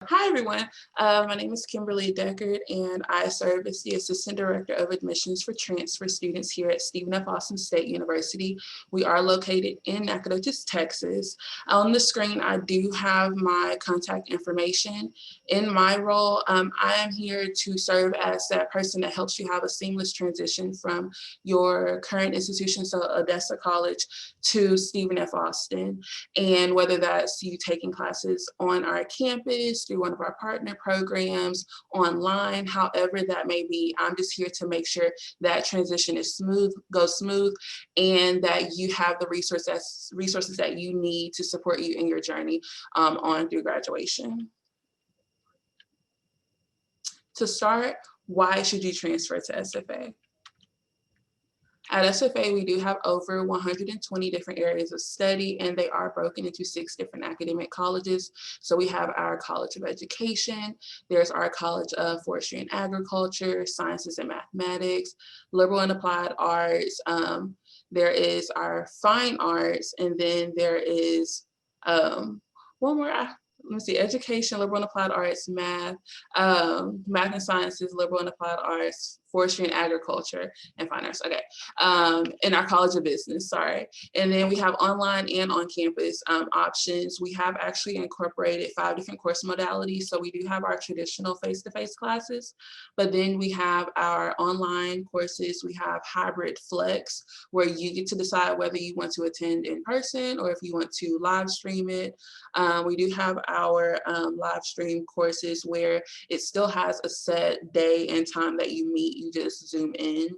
Hi, everyone. My name is Kimberly Deckard, and I serve as the Assistant Director of Admissions for Transfer Students here at Stephen F. Austin State University. We are located in Nacogdoches, Texas. On the screen, I do have my contact information. In my role, I am here to serve as that person that helps you have a seamless transition from your current institution, so Odessa College, to Stephen F. Austin. And whether that's you taking classes on our campus, through one of our partner programs, online, however that may be, I'm just here to make sure that transition is smooth, goes smooth, and that you have the resources that you need to support you in your journey on through graduation. To start, why should you transfer to SFA? At SFA, we do have over 120 different areas of study, and they are broken into 6 different academic colleges. So we have our College of Education, there's our College of Forestry and Agriculture, Sciences and Mathematics, Liberal and Applied Arts, there is our Fine Arts, and then there is one more, let me see, Education, Liberal and Applied Arts, Math, Math and Sciences, Liberal and Applied Arts, Forestry and Agriculture, and Fine Arts, okay, in our College of Business, sorry. And then we have online and on-campus options. We have actually incorporated 5 different course modalities. So we do have our traditional face-to-face classes, but then we have our online courses. We have hybrid flex, where you get to decide whether you want to attend in person or if you want to live stream it. We do have our live stream courses where it still has a set day and time that you meet. You just Zoom in.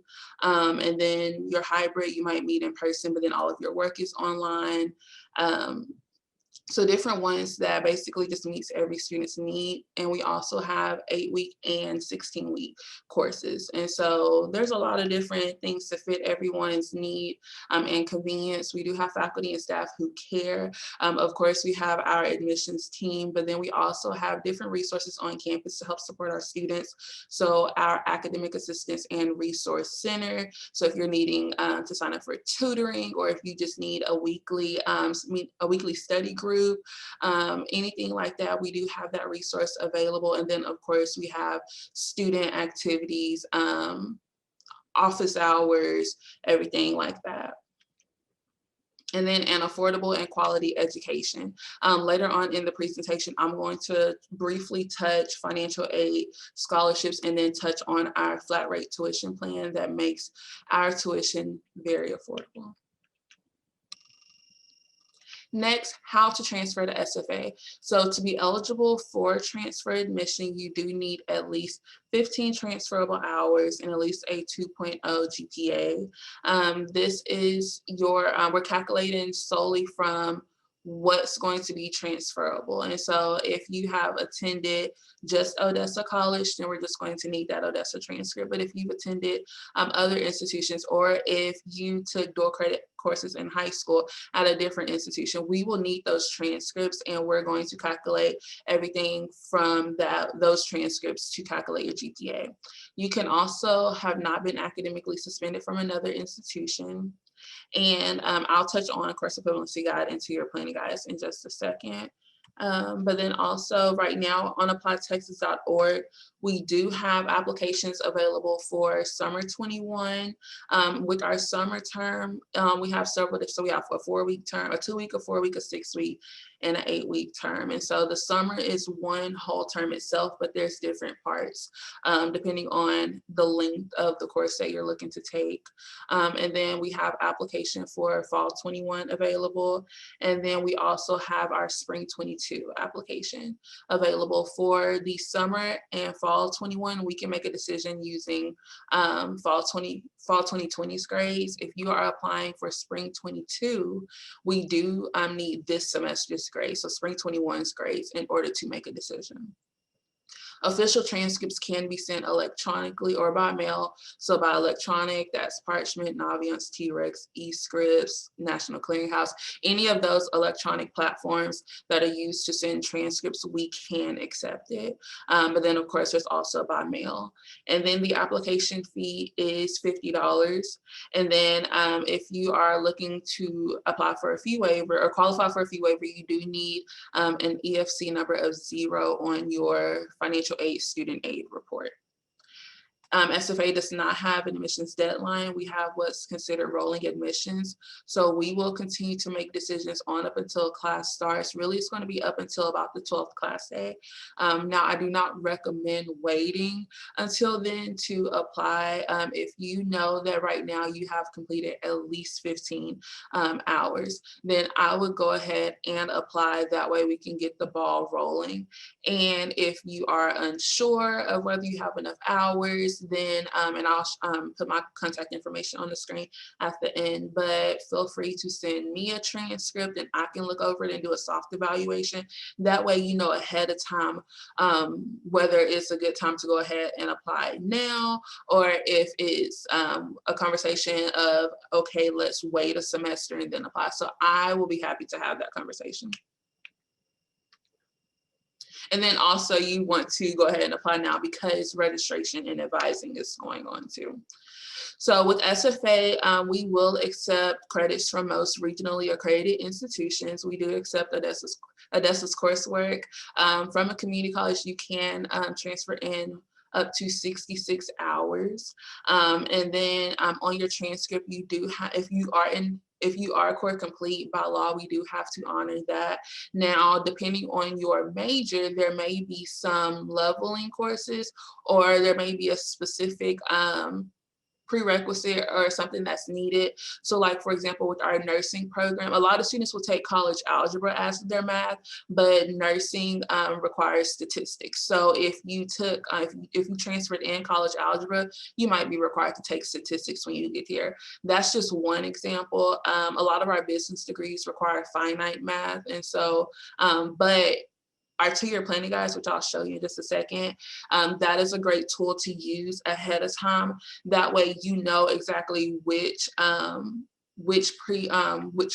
And then your hybrid, you might meet in person, but then all of your work is online. So different ones that basically just meets every student's need. And we also have 8-week and 16-week courses. And so there's a lot of different things to fit everyone's need and convenience. We do have faculty and staff who care. Of course, we have our admissions team, but then we also have different resources on campus to help support our students. So our academic assistance and resource center. So if you're needing to sign up for tutoring, or if you just need a weekly study group, anything like that, we do have that resource available. And then of course we have student activities, office hours, everything like that. And then an affordable and quality education. Later on in the presentation, I'm going to briefly touch financial aid, scholarships, and then touch on our flat rate tuition plan that makes our tuition very affordable. Next, how to transfer to SFA. So to be eligible for transfer admission, you do need at least 15 transferable hours and at least a 2.0 GPA. This is your, we're calculating solely from what's going to be transferable. And so if you have attended just Odessa College, then we're just going to need that Odessa transcript. But if you've attended other institutions, or if you took dual credit courses in high school at a different institution, we will need those transcripts, and we're going to calculate everything from those transcripts to calculate your GPA. You can also have not been academically suspended from another institution. And I'll touch on course equivalency guide and two-year planning guides in just a second. But then also right now on applydtexas.org, we do have applications available for summer 21. With our summer term, we have several, so we have a 4-week term, a 2-week, a 4-week, a 6-week, and an 8-week term. And so the summer is one whole term itself, but there's different parts depending on the length of the course that you're looking to take. And then we have application for fall 21 available. And then we also have our spring 22 application available. For the summer and fall 21. We can make a decision using fall 2020's grades. If you are applying for spring 22, we do need this semester's grades, so spring 21's grades, in order to make a decision. Official transcripts can be sent electronically or by mail. So by electronic, that's Parchment, Naviance, T-Rex, eScripts, National Clearinghouse, any of those electronic platforms that are used to send transcripts, we can accept it. But then of course, there's also by mail. And then the application fee is $50. And then if you are looking to apply for a fee waiver or qualify for a fee waiver, you do need an EFC number of 0 on your financial aid student aid report. SFA does not have an admissions deadline. We have what's considered rolling admissions. So we will continue to make decisions on up until class starts. Really, it's going to be up until about the 12th class day. Now, I do not recommend waiting until then to apply. If you know that right now you have completed at least 15 hours, then I would go ahead and apply. That way we can get the ball rolling. And if you are unsure of whether you have enough hours, then, and I'll put my contact information on the screen at the end, but feel free to send me a transcript and I can look over it and do a soft evaluation. That way, you know ahead of time whether it's a good time to go ahead and apply now, or if it's a conversation of, okay, let's wait a semester and then apply. So I will be happy to have that conversation. And then also you want to go ahead and apply now because registration and advising is going on too. So with SFA, we will accept credits from most regionally accredited institutions. We do accept Odessa's coursework. From a community college, you can transfer in up to 66 hours. And then on your transcript, you do have, if you are core complete by law, we do have to honor that. Now, depending on your major, there may be some leveling courses, or there may be a specific prerequisite or something that's needed. So like, for example, with our nursing program, a lot of students will take college algebra as their math, but nursing requires statistics. So if you took, if you transferred in college algebra, you might be required to take statistics when you get here. That's just one example. A lot of our business degrees require finite math. And so, but our 2-year planning guides, which I'll show you in just a second, that is a great tool to use ahead of time. That way you know exactly which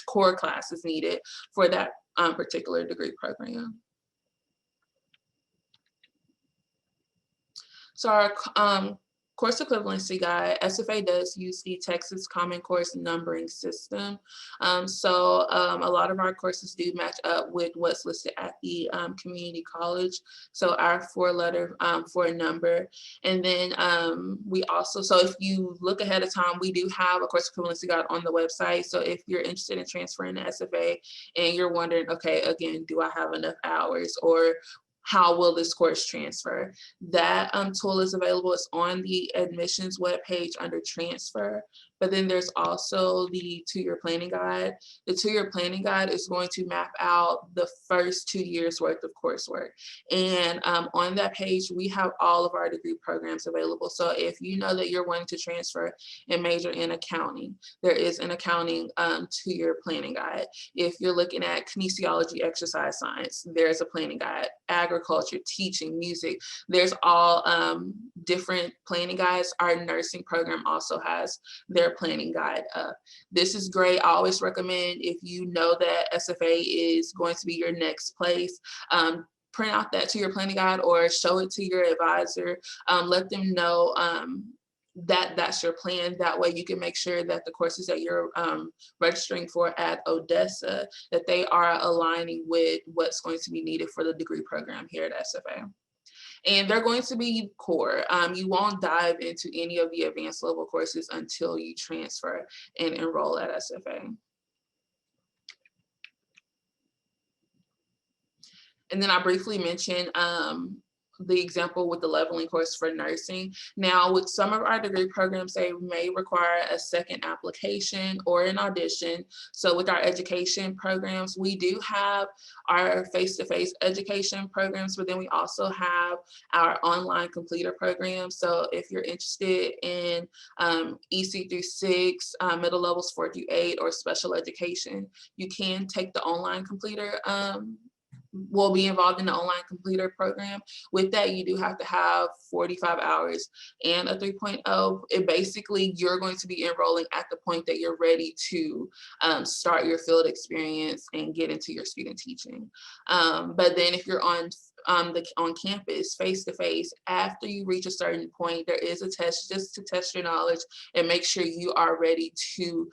core class is needed for that particular degree program. So our course equivalency guide, SFA does use the Texas Common Course numbering system. So a lot of our courses do match up with what's listed at the community college. So our 4-letter for a number. And then we also, so if you look ahead of time, we do have a course equivalency guide on the website. So if you're interested in transferring to SFA and you're wondering, okay, again, do I have enough hours, or how will this course transfer? That tool is available. It's on the admissions webpage under transfer. But then there's also the 2-year planning guide. The 2-year planning guide is going to map out the first 2 years worth of coursework. And on that page, we have all of our degree programs available. So if you know that you're wanting to transfer and major in accounting, there is an accounting 2-year planning guide. If you're looking at kinesiology, exercise science, there's a planning guide. Agriculture, teaching, music, there's all different planning guides. Our nursing program also has their planning guide up. This is great. I always recommend, if you know that SFA is going to be your next place, print out that 2-year planning guide or show it to your advisor. Let them know that that's your plan. That way you can make sure that the courses that you're registering for at Odessa, that they are aligning with what's going to be needed for the degree program here at SFA. And they're going to be core. You won't dive into any of the advanced level courses until you transfer and enroll at SFA. And then I briefly mentioned the example with the leveling course for nursing. Now, with some of our degree programs, they may require a second application or an audition. So with our education programs, we do have our face-to-face education programs, but then we also have our online completer program. So if you're interested in EC through 6, middle levels 4 through 8, or special education, you can take the online completer will be involved in the online completer program. With that, you do have to have 45 hours and a 3.0. It basically, you're going to be enrolling at the point that you're ready to start your field experience and get into your student teaching. But then if you're on campus, face-to-face, after you reach a certain point, there is a test just to test your knowledge and make sure you are ready to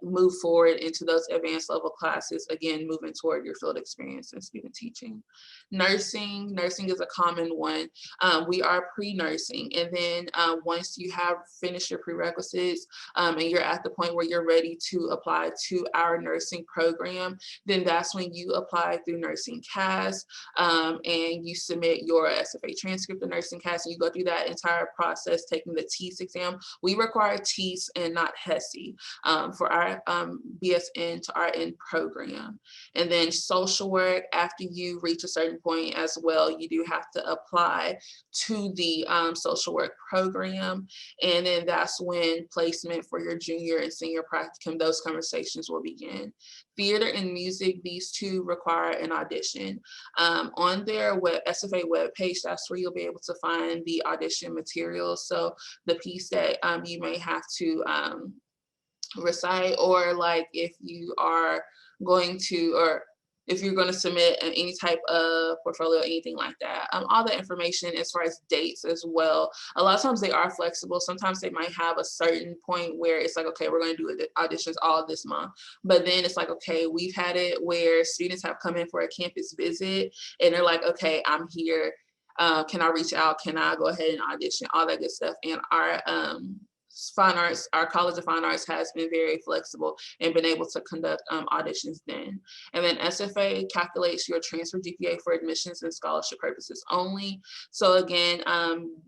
move forward into those advanced level classes, again, moving toward your field experience and student teaching. Nursing is a common one. We are pre-nursing, and then once you have finished your prerequisites and you're at the point where you're ready to apply to our nursing program, then that's when you apply through Nursing CAS, and you submit your SFA transcript to Nursing CAS, and you go through that entire process, taking the TEAS exam. We require TEAS and not HESI for our BSN to RN program. And then social work, after you reach a certain point as well, you do have to apply to the social work program. And then that's when placement for your junior and senior practicum, those conversations will begin. Theater and music, these two require an audition. On their SFA webpage, that's where you'll be able to find the audition materials. So the piece that you may have to recite, or like if you are going to, or if you're going to submit any type of portfolio, anything like that. All the information as far as dates as well. A lot of times they are flexible. Sometimes they might have a certain point where it's like, okay, we're going to do auditions all this month. But then it's like, okay, we've had it where students have come in for a campus visit and they're like, okay, I'm here. Can I reach out? Can I go ahead and audition? All that good stuff. And our Fine Arts, our College of Fine Arts has been very flexible and been able to conduct auditions then. And then SFA calculates your transfer GPA for admissions and scholarship purposes only. So again,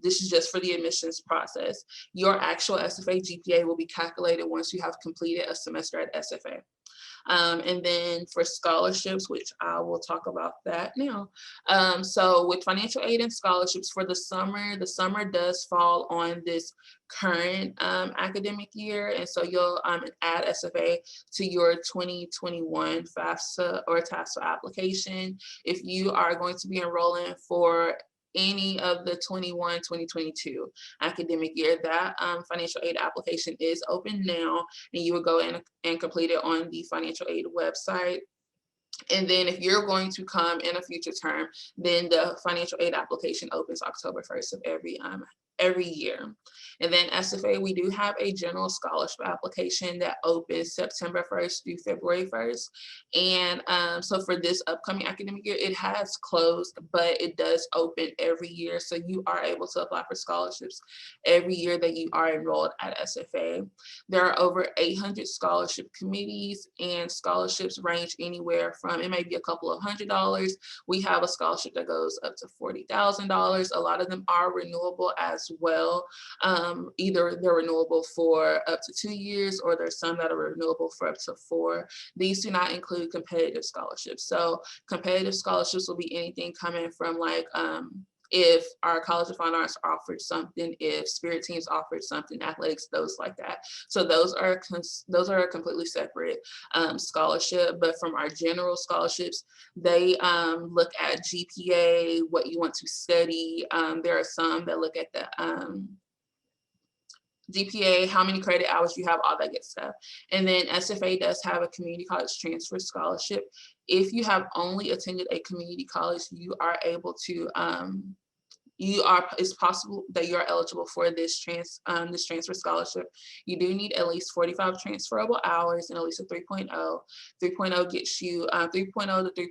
this is just for the admissions process. Your actual SFA GPA will be calculated once you have completed a semester at SFA. And then for scholarships, which I will talk about that now. So with financial aid and scholarships for the summer does fall on this current academic year. And so you'll add SFA to your 2021 FAFSA or TAFSA application. If you are going to be enrolling for any of the 21-2022 academic year, that financial aid application is open now, and you would go in and complete it on the financial aid website. And then if you're going to come in a future term, then the financial aid application opens October 1st of every year. And then SFA, we do have a general scholarship application that opens September 1st through February 1st. And so for this upcoming academic year, it has closed, but it does open every year. So you are able to apply for scholarships every year that you are enrolled at SFA. There are over 800 scholarship committees, and scholarships range anywhere from, it may be a couple of $100. We have a scholarship that goes up to $40,000. A lot of them are renewable as well. Either they're renewable for up to 2 years, or there's some that are renewable for up to 4. These do not include competitive scholarships. So competitive scholarships will be anything coming from like, if our College of Fine Arts offered something, if Spirit Teams offered something, athletics, those like that. So those are a completely separate scholarship. But from our general scholarships, they look at GPA, what you want to study. There are some that look at the GPA, how many credit hours you have, all that good stuff. And then SFA does have a community college transfer scholarship. If you have only attended a community college, you are able to, it's possible that you are eligible for this transfer scholarship. You do need at least 45 transferable hours and at least a 3.0. 3.0 gets you 3.0 to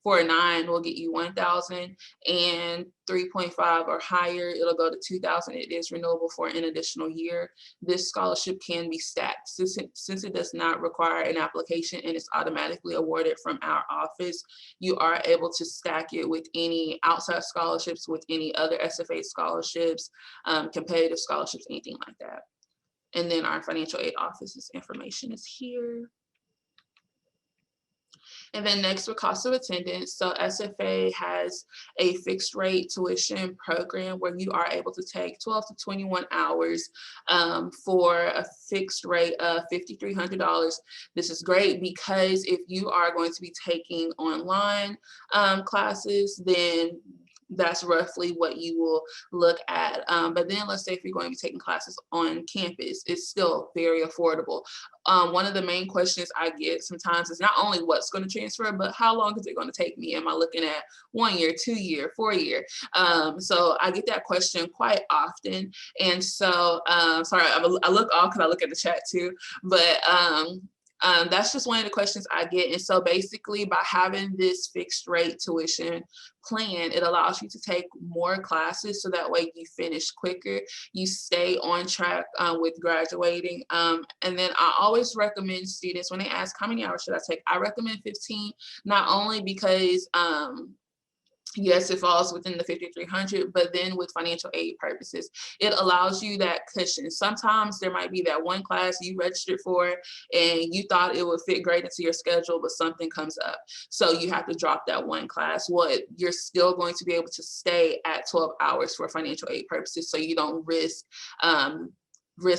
3.49 will get you 1,000, and 3.5 or higher, it'll go to 2,000. It is renewable for an additional year. This scholarship can be stacked since it does not require an application and it's automatically awarded from our office. You are able to stack it with any outside scholarships, with any other SFA scholarships, competitive scholarships, anything like that. And then our financial aid office's information is here. And then next with cost of attendance. So SFA has a fixed rate tuition program where you are able to take 12 to 21 hours for a fixed rate of $5,300. This is great because if you are going to be taking online classes, then that's roughly what you will look at. But then let's say if you're going to be taking classes on campus, it's still very affordable. One of the main questions I get sometimes is not only what's going to transfer, but how long is it going to take me? Am I looking at 1 year, 2 year, 4 year? So I get that question quite often. And so, sorry, I look off because I look at the chat too, but that's just one of the questions I get. And so basically by having this fixed rate tuition plan, it allows you to take more classes so that way you finish quicker, you stay on track with graduating. And then I always recommend students, when they ask how many hours should I take, I recommend 15, not only because yes, it falls within the 5,300, but then with financial aid purposes, it allows you that cushion. Sometimes there might be that one class you registered for and you thought it would fit great into your schedule, but something comes up. So you have to drop that one class. Well, you're still going to be able to stay at 12 hours for financial aid purposes, so you don't risk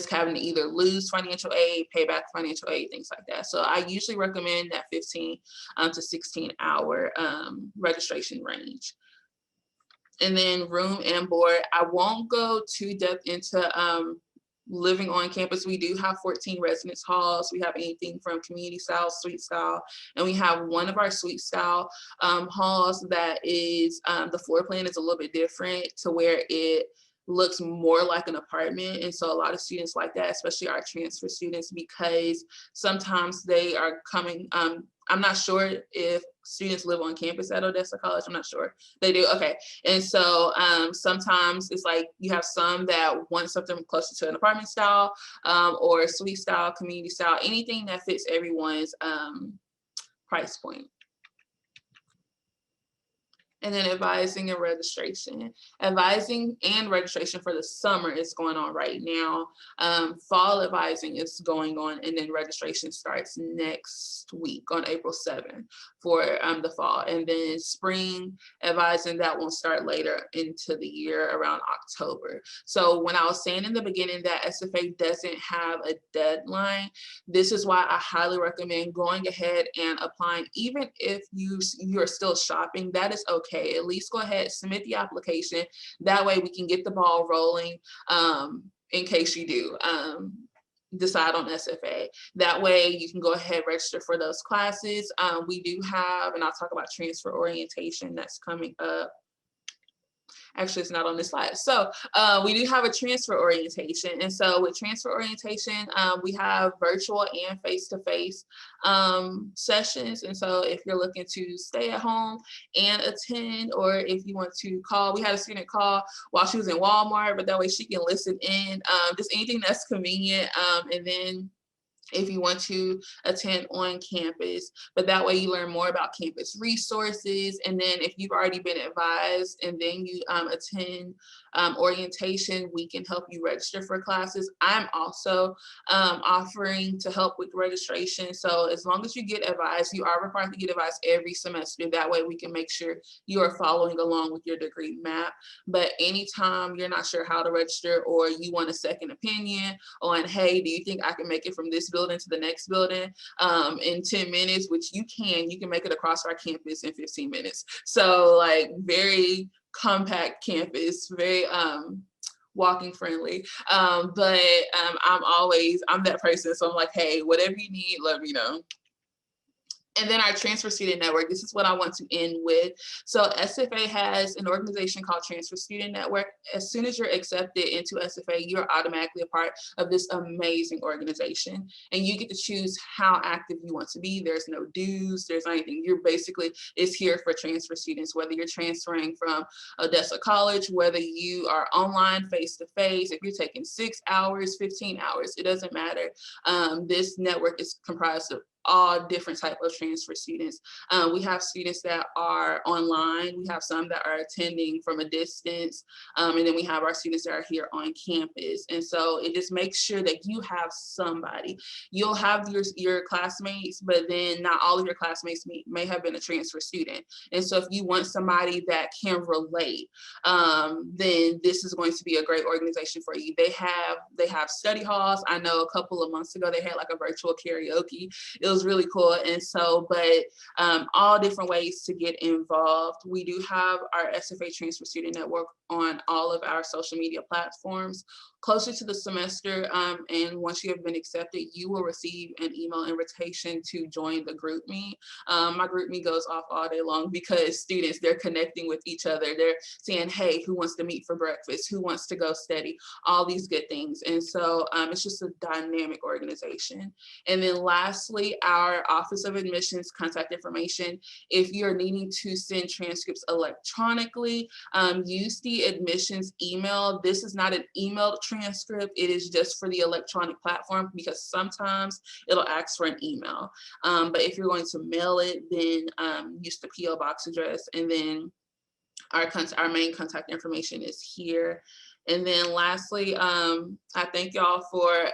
having to either lose financial aid, pay back financial aid, things like that. So I usually recommend that 15 to 16 hour registration range. And then room and board, I won't go too depth into living on campus. We do have 14 residence halls. We have anything from community style, suite style, and we have one of our suite style halls that is, the floor plan is a little bit different to where it looks more like an apartment. And so a lot of students like that, especially our transfer students, because sometimes they are coming, I'm not sure if students live on campus at Odessa College. I'm not sure. They do. Okay. And so sometimes it's like you have some that want something closer to an apartment style or suite style, community style, anything that fits everyone's price point. And then advising and registration. Advising and registration for the summer is going on right now. Fall advising is going on, and then registration starts next week on April 7th for the fall. And then spring advising, that won't start later into the year around October. So when I was saying in the beginning that SFA doesn't have a deadline, this is why I highly recommend going ahead and applying. Even if you're still shopping, that is okay. At least go ahead, submit the application. That way we can get the ball rolling in case you do decide on SFA. That way you can go ahead, register for those classes. We do have, and I'll talk about transfer orientation that's coming up. Actually, it's not on this slide. So we do have a transfer orientation. And so with transfer orientation, we have virtual and face-to-face sessions. And so if you're looking to stay at home and attend, or if you want to call, we had a student call while she was in Walmart, but that way she can listen in, just anything that's convenient. And then if you want to attend on campus, but that way you learn more about campus resources. And then if you've already been advised and then you attend orientation, we can help you register for classes. I'm also offering to help with registration. So as long as you get advised, you are required to get advised every semester. That way we can make sure you are following along with your degree map. But anytime you're not sure how to register, or you want a second opinion on, hey, do you think I can make it from this building to the next building in 10 minutes, which you can make it across our campus in 15 minutes. So like very compact campus, very walking friendly. I'm that person. So I'm like, hey, whatever you need, let me know. And then our transfer student network, this is what I want to end with. So SFA has an organization called Transfer Student Network. As soon as you're accepted into SFA, you're automatically a part of this amazing organization. And you get to choose how active you want to be. There's no dues, there's anything. You're basically, it's here for transfer students, whether you're transferring from Odessa College, whether you are online, face-to-face, if you're taking 6 hours, 15 hours, it doesn't matter. This network is comprised of all different type of transfer students. We have students that are online. We have some that are attending from a distance. And then we have our students that are here on campus. And so it just makes sure that you have somebody. You'll have your classmates, but then not all of your classmates may have been a transfer student. And so if you want somebody that can relate, then this is going to be a great organization for you. They have study halls. I know a couple of months ago, they had like a virtual karaoke. It was really cool. And so, but all different ways to get involved. We do have our SFA Transfer Student Network on all of our social media platforms. Closer to the semester, and once you have been accepted, you will receive an email invitation to join the group meet. My group meet goes off all day long because students, they're connecting with each other. They're saying, hey, who wants to meet for breakfast? Who wants to go study? All these good things. And so it's just a dynamic organization. And then lastly, our Office of Admissions contact information. If you're needing to send transcripts electronically, use the admissions email. This is not an emailed transcript. It is just for the electronic platform because sometimes it'll ask for an email. But if you're going to mail it, then use the PO box address, and then our main contact information is here. And then lastly, I thank y'all for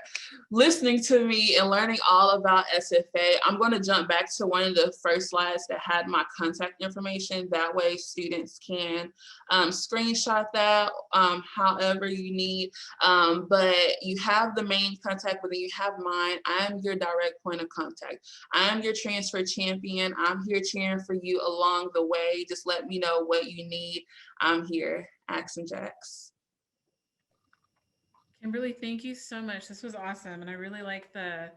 listening to me and learning all about SFA. I'm going to jump back to one of the first slides that had my contact information. That way students can screenshot that however you need. But you have the main contact, but then you have mine. I am your direct point of contact. I am your transfer champion. I'm here cheering for you along the way. Just let me know what you need. I'm here. Action Jacks. Kimberly, thank you so much. This was awesome, and I really like the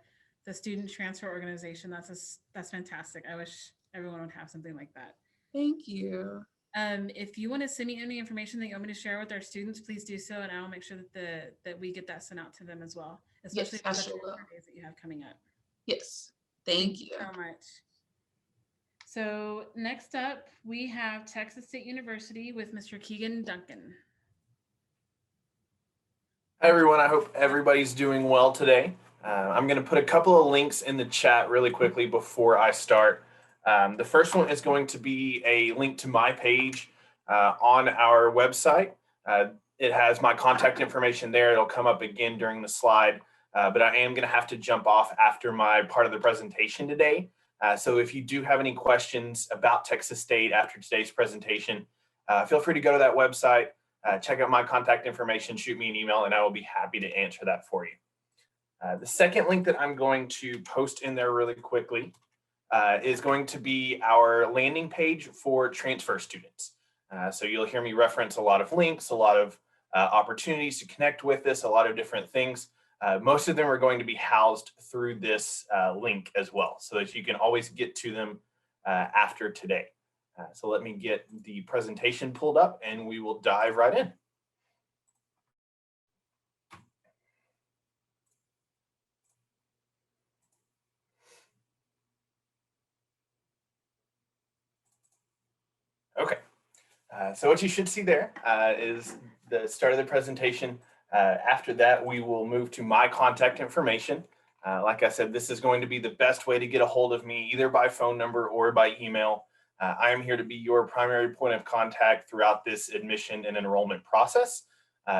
student transfer organization. That's fantastic. I wish everyone would have something like that. Thank you. If you want to send me any information that you want me to share with our students, please do so, and I will make sure that we get that sent out to them as well, especially Yes, for the I sure will. days that you have coming up. Yes, thank you. So much. So next up, we have Texas State University with Mr. Keegan Duncan. Hi, everyone. I hope everybody's doing well today. I'm going to put a couple of links in the chat really quickly before I start. The first one is going to be a link to my page on our website. It has my contact information there. It'll come up again during the slide, but I am going to have to jump off after my part of the presentation today. So if you do have any questions about Texas State after today's presentation, feel free to go to that website. Check out my contact information, shoot me an email, and I will be happy to answer that for you. The second link that I'm going to post in there really quickly is going to be our landing page for transfer students. So you'll hear me reference a lot of links, a lot of opportunities to connect with us, a lot of different things. Most of them are going to be housed through this link as well, so that you can always get to them after today. So let me get the presentation pulled up and we will dive right in. Okay, so what you should see there is the start of the presentation. After that, we will move to my contact information. Like I said, this is going to be the best way to get a hold of me, either by phone number or by email. I am here to be your primary point of contact throughout this admission and enrollment process.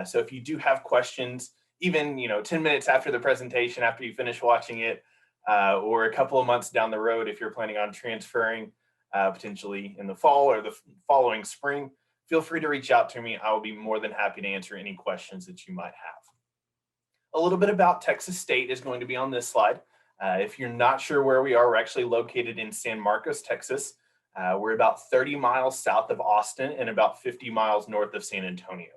So if you do have questions, even 10 minutes after the presentation, after you finish watching it, or a couple of months down the road, if you're planning on transferring potentially in the fall or the following spring, feel free to reach out to me. I will be more than happy to answer any questions that you might have. A little bit about Texas State is going to be on this slide. If you're not sure where we are, we're actually located in San Marcos, Texas. We're about 30 miles south of Austin and about 50 miles north of San Antonio.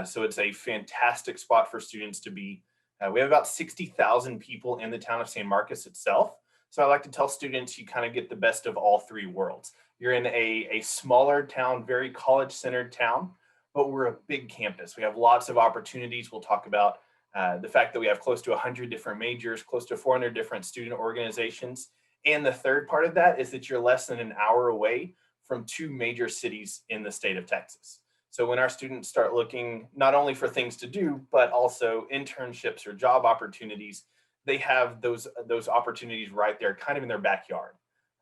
So it's a fantastic spot for students to be. We have about 60,000 people in the town of San Marcos itself. So I like to tell students you kind of get the best of all three worlds. You're in a smaller town, very college-centered town, but we're a big campus. We have lots of opportunities. We'll talk about the fact that we have close to 100 different majors, close to 400 different student organizations. And the third part of that is that you're less than an hour away from two major cities in the state of Texas. So when our students start looking not only for things to do, but also internships or job opportunities, they have those opportunities right there, kind of in their backyard.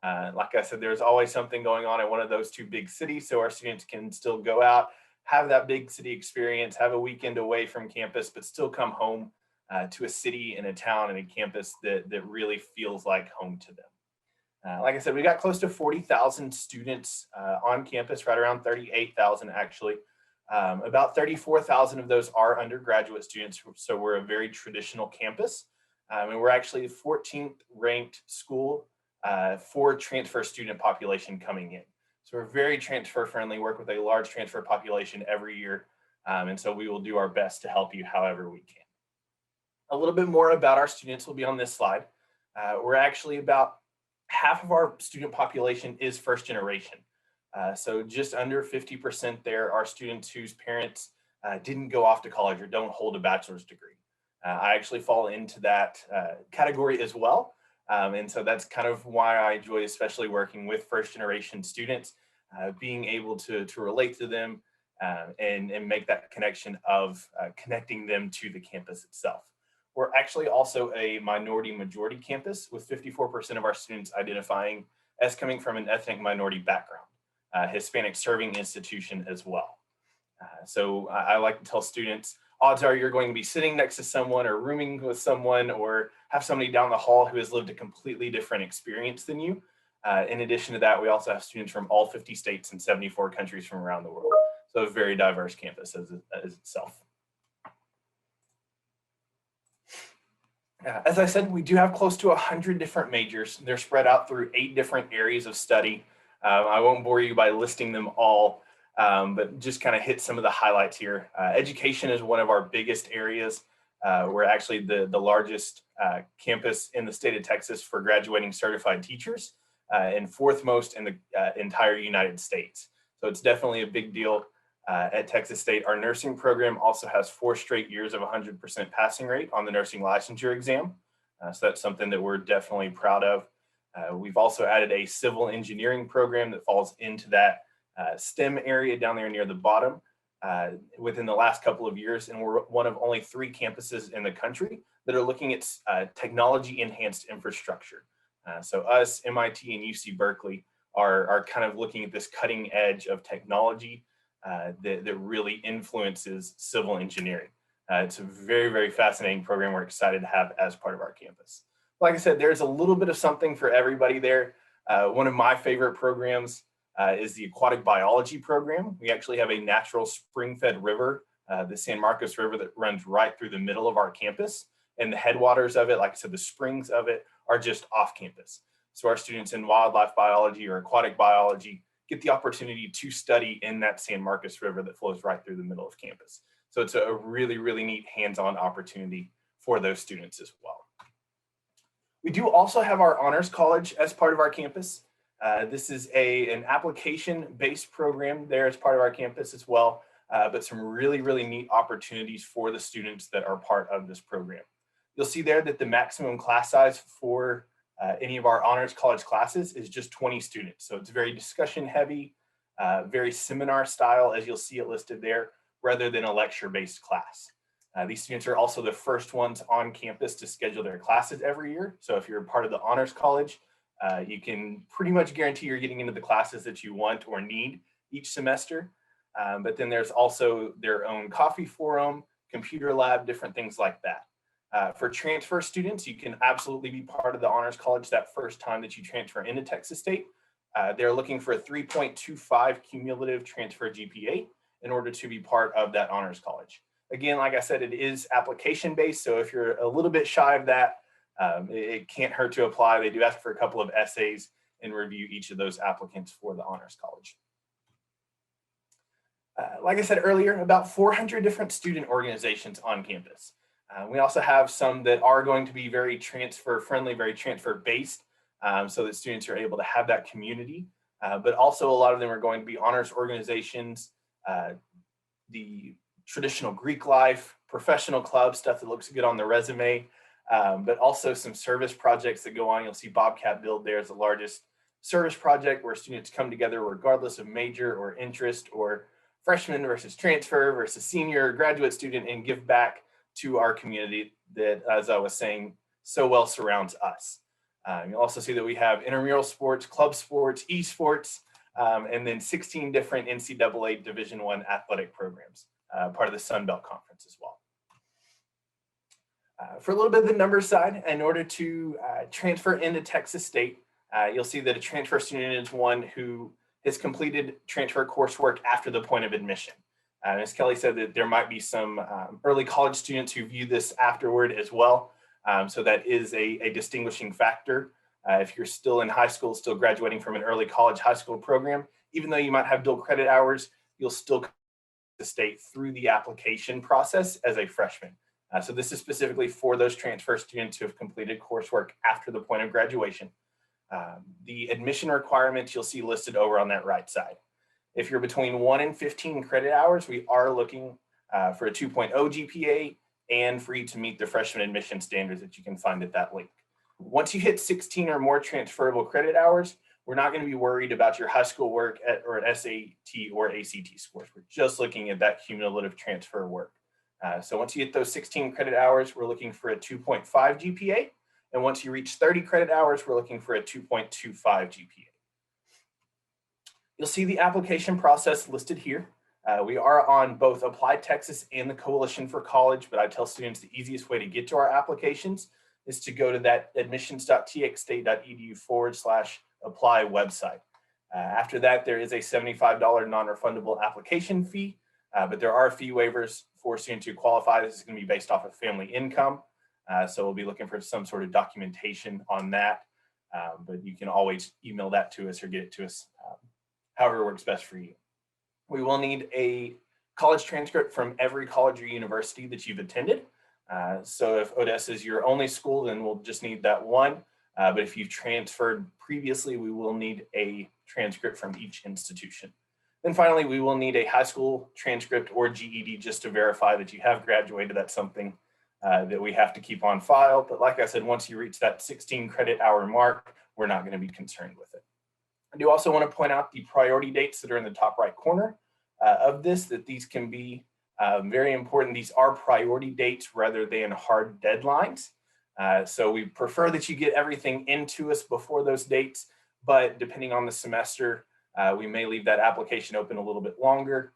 Like I said, there's always something going on in one of those two big cities, so our students can still go out, have that big city experience, have a weekend away from campus, but still come home to a city and a town and a campus that really feels like home to them. Like I said, we got close to 40,000 students on campus, right around 38,000 actually. About 34,000 of those are undergraduate students, so we're a very traditional campus. And we're actually the 14th ranked school for transfer student population coming in. So we're very transfer friendly, work with a large transfer population every year. And so we will do our best to help you however we can. A little bit more about our students will be on this slide. We're actually about half of our student population is first generation. So just under 50% there are students whose parents didn't go off to college or don't hold a bachelor's degree. I actually fall into that category as well. And so that's kind of why I enjoy especially working with first generation students, being able to relate to them and make that connection of connecting them to the campus itself. We're actually also a minority majority campus with 54% of our students identifying as coming from an ethnic minority background, Hispanic serving institution as well. So I like to tell students, odds are you're going to be sitting next to someone or rooming with someone or have somebody down the hall who has lived a completely different experience than you. In addition to that, we also have students from all 50 states and 74 countries from around the world. So a very diverse campus as itself. As I said, we do have close to 100 different majors. They're spread out through 8 different areas of study. I won't bore you by listing them all, but just kind of hit some of the highlights here. Education is one of our biggest areas. We're actually the largest campus in the state of Texas for graduating certified teachers and 4th most in the entire United States. So it's definitely a big deal at Texas State. Our nursing program also has 4 straight years of 100% passing rate on the nursing licensure exam. So that's something that we're definitely proud of. We've also added a civil engineering program that falls into that STEM area down there near the bottom within the last couple of years. And we're one of only 3 campuses in the country that are looking at technology enhanced infrastructure. So us, MIT and UC Berkeley are kind of looking at this cutting edge of technology that really influences civil engineering. It's a very, very fascinating program we're excited to have as part of our campus. Like I said, there's a little bit of something for everybody there. One of my favorite programs is the aquatic biology program. We actually have a natural spring-fed river, the San Marcos River, that runs right through the middle of our campus. And the headwaters of it, like I said, the springs of it are just off campus. So our students in wildlife biology or aquatic biology get the opportunity to study in that San Marcos River that flows right through the middle of campus. So it's a really, really neat hands-on opportunity for those students as well. We do also have our Honors College as part of our campus. This is an application-based program there as part of our campus as well, but some really, really neat opportunities for the students that are part of this program. You'll see there that the maximum class size for any of our Honors College classes is just 20 students. So it's very discussion heavy, very seminar style, as you'll see it listed there, rather than a lecture-based class. These students are also the first ones on campus to schedule their classes every year. So if you're a part of the Honors College, you can pretty much guarantee you're getting into the classes that you want or need each semester. But then there's also their own coffee forum, computer lab, different things like that. For transfer students, you can absolutely be part of the Honors College that first time that you transfer into Texas State. They're looking for a 3.25 cumulative transfer GPA in order to be part of that Honors College. Again, like I said, it is application-based, so if you're a little bit shy of that, it can't hurt to apply. They do ask for a couple of essays and review each of those applicants for the Honors College. Like I said earlier, about 400 different student organizations on campus. We also have some that are going to be very transfer friendly, very transfer based, so that students are able to have that community. But also a lot of them are going to be honors organizations, the traditional Greek life, professional club, stuff that looks good on the resume, but also some service projects that go on. You'll see Bobcat Build there as the largest service project where students come together regardless of major or interest or freshman versus transfer versus senior or graduate student and give back to our community that, as I was saying, so well surrounds us. You'll also see that we have intramural sports, club sports, esports, and then 16 different NCAA Division I athletic programs, part of the Sun Belt Conference as well. For a little bit of the numbers side, in order to transfer into Texas State, you'll see that a transfer student is one who has completed transfer coursework after the point of admission. As Kelly said, that there might be some early college students who view this afterward as well. So that is a distinguishing factor. If you're still in high school, still graduating from an early college high school program, even though you might have dual credit hours, you'll still come to state through the application process as a freshman. So this is specifically for those transfer students who have completed coursework after the point of graduation. The admission requirements you'll see listed over on that right side. If you're between 1 and 15 credit hours, we are looking for a 2.0 GPA and for you to meet the freshman admission standards that you can find at that link. Once you hit 16 or more transferable credit hours, we're not going to be worried about your high school work or an SAT or ACT scores. We're just looking at that cumulative transfer work. So once you hit those 16 credit hours, we're looking for a 2.5 GPA. And once you reach 30 credit hours, we're looking for a 2.25 GPA. You'll see the application process listed here. We are on both Apply Texas and the Coalition for College, but I tell students the easiest way to get to our applications is to go to that admissions.txstate.edu/apply website. After that, there is a $75 non-refundable application fee, but there are fee waivers for students who qualify. This is going to be based off of family income. So we'll be looking for some sort of documentation on that, but you can always email that to us or get it to us however works best for you. We will need a college transcript from every college or university that you've attended. So if Odessa is your only school, then we'll just need that one. But if you've transferred previously, we will need a transcript from each institution. Then finally, we will need a high school transcript or GED just to verify that you have graduated. That's something that we have to keep on file. But like I said, once you reach that 16 credit hour mark, we're not going to be concerned with it. I do also want to point out the priority dates that are in the top right corner of this, that these can be very important. These are priority dates rather than hard deadlines. So we prefer that you get everything into us before those dates, but depending on the semester, we may leave that application open a little bit longer,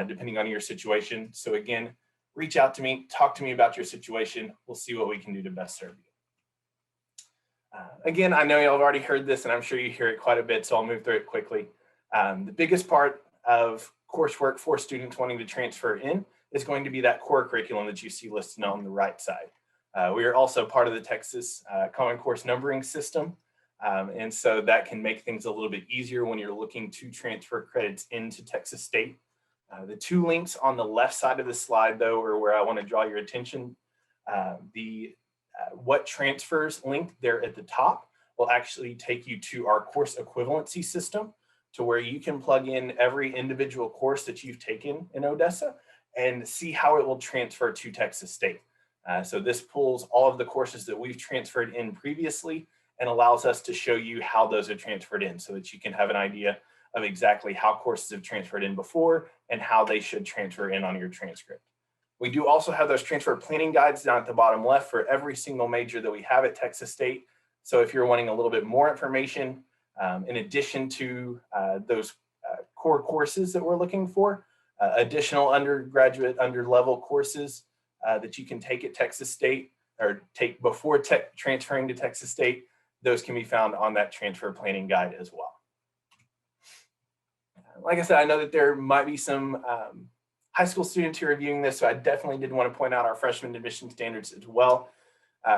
depending on your situation. So again, reach out to me, talk to me about your situation. We'll see what we can do to best serve you. Again, I know y'all have already heard this, and I'm sure you hear it quite a bit, so I'll move through it quickly. The biggest part of coursework for students wanting to transfer in is going to be that core curriculum that you see listed on the right side. We are also part of the Texas Common Course numbering system, and so that can make things a little bit easier when you're looking to transfer credits into Texas State. The two links on the left side of the slide, though, are where I want to draw your attention. What transfers link there at the top will actually take you to our course equivalency system, to where you can plug in every individual course that you've taken in Odessa and see how it will transfer to Texas State. So this pulls all of the courses that we've transferred in previously and allows us to show you how those are transferred in so that you can have an idea of exactly how courses have transferred in before and how they should transfer in on your transcript. We do also have those transfer planning guides down at the bottom left for every single major that we have at Texas State. So if you're wanting a little bit more information, in addition to those core courses that we're looking for, additional undergraduate, under-level courses that you can take at Texas State or take before transferring to Texas State, those can be found on that transfer planning guide as well. Like I said, I know that there might be some high school students who are reviewing this, so I definitely did want to point out our freshman admission standards as well.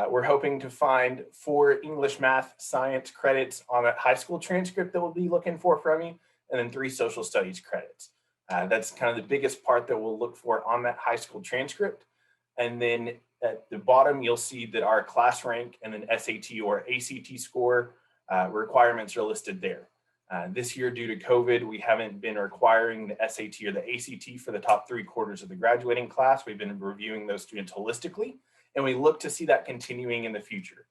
We're hoping to find 4 English, math, science credits on that high school transcript that we'll be looking for from you, and then 3 social studies credits. That's kind of the biggest part that we'll look for on that high school transcript. And then at the bottom, you'll see that our class rank and then SAT or ACT score requirements are listed there. This year, due to COVID, we haven't been requiring the SAT or the ACT for the top 3/4 of the graduating class. We've been reviewing those students holistically, and we look to see that continuing in the future.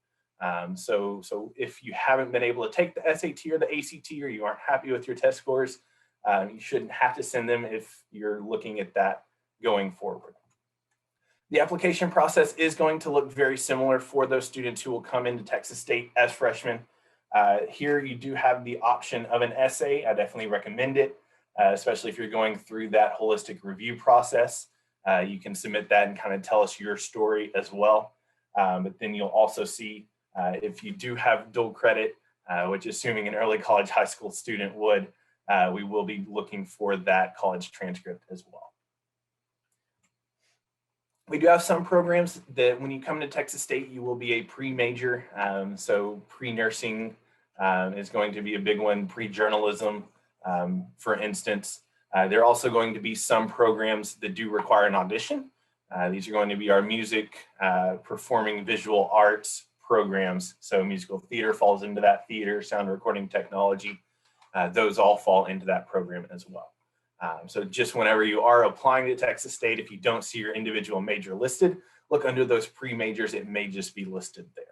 So if you haven't been able to take the SAT or the ACT, or you aren't happy with your test scores, you shouldn't have to send them if you're looking at that going forward. The application process is going to look very similar for those students who will come into Texas State as freshmen. Here you do have the option of an essay. I definitely recommend it, especially if you're going through that holistic review process. You can submit that and kind of tell us your story as well. But then you'll also see if you do have dual credit, which assuming an early college high school student would, we will be looking for that college transcript as well. We do have some programs that when you come to Texas State, you will be a pre-major. So pre-nursing is going to be a big one, pre-journalism, for instance. There are also going to be some programs that do require an audition. These are going to be our music, performing visual arts programs. So musical theater falls into that, theater, sound recording technology. Those all fall into that program as well. So just whenever you are applying to Texas State, if you don't see your individual major listed, look under those pre-majors, it may just be listed there.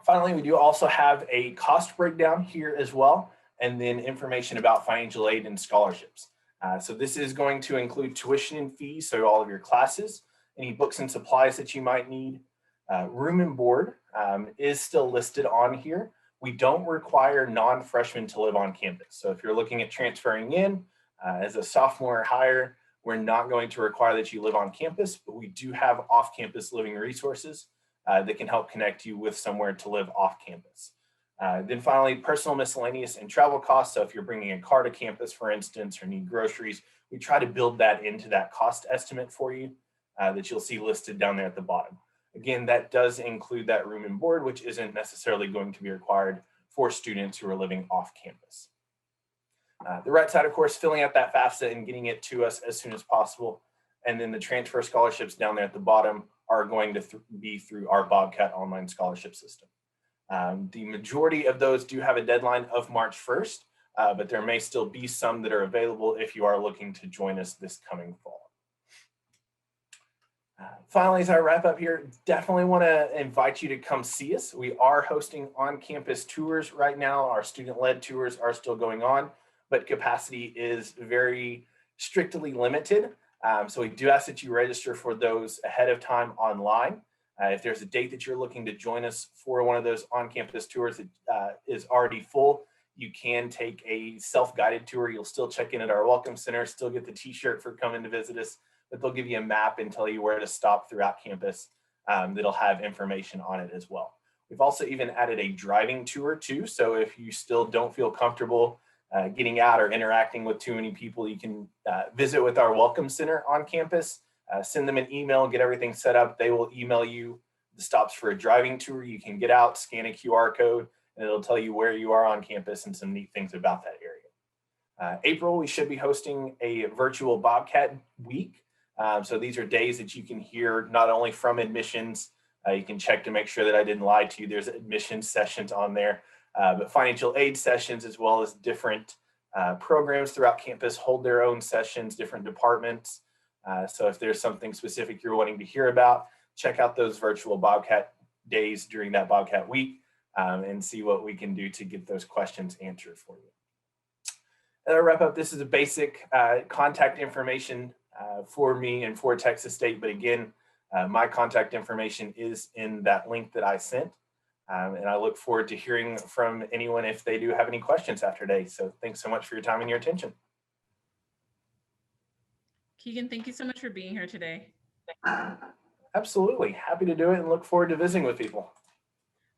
Finally, we do also have a cost breakdown here as well, and then information about financial aid and scholarships. So this is going to include tuition and fees, so all of your classes, any books and supplies that you might need. Room and board is still listed on here. We don't require non-freshmen to live on campus. So if you're looking at transferring in as a sophomore or higher, we're not going to require that you live on campus, but we do have off-campus living resources that can help connect you with somewhere to live off campus. Then finally, personal miscellaneous and travel costs. So if you're bringing a car to campus, for instance, or need groceries, we try to build that into that cost estimate for you that you'll see listed down there at the bottom. Again, that does include that room and board, which isn't necessarily going to be required for students who are living off campus. The right side, of course, filling out that FAFSA and getting it to us as soon as possible. And then the transfer scholarships down there at the bottom are going to be through our Bobcat online scholarship system. The majority of those do have a deadline of March 1st, but there may still be some that are available if you are looking to join us this coming fall. Finally, as I wrap up here, definitely want to invite you to come see us. We are hosting on-campus tours right now. Our student-led tours are still going on, but capacity is very strictly limited. So we do ask that you register for those ahead of time online. If there's a date that you're looking to join us for one of those on-campus tours that is already full, you can take a self-guided tour. You'll still check in at our Welcome Center, still get the t-shirt for coming to visit us, but they'll give you a map and tell you where to stop throughout campus that'll have information on it as well. We've also even added a driving tour too. So if you still don't feel comfortable getting out or interacting with too many people, you can visit with our Welcome Center on campus, send them an email, get everything set up. They will email you the stops for a driving tour. You can get out, scan a QR code, and it'll tell you where you are on campus and some neat things about that area. April, we should be hosting a virtual Bobcat week. So these are days that you can hear not only from admissions, you can check to make sure that I didn't lie to you. There's admissions sessions on there, but financial aid sessions as well as different programs throughout campus hold their own sessions, different departments. So if there's something specific you're wanting to hear about, check out those virtual Bobcat days during that Bobcat week and see what we can do to get those questions answered for you. And I'll wrap up. This is a basic contact information for me and for Texas State. But again, my contact information is in that link that I sent. And I look forward to hearing from anyone if they do have any questions after today. So thanks so much for your time and your attention. Keegan, thank you so much for being here today. Absolutely. Happy to do it and look forward to visiting with people.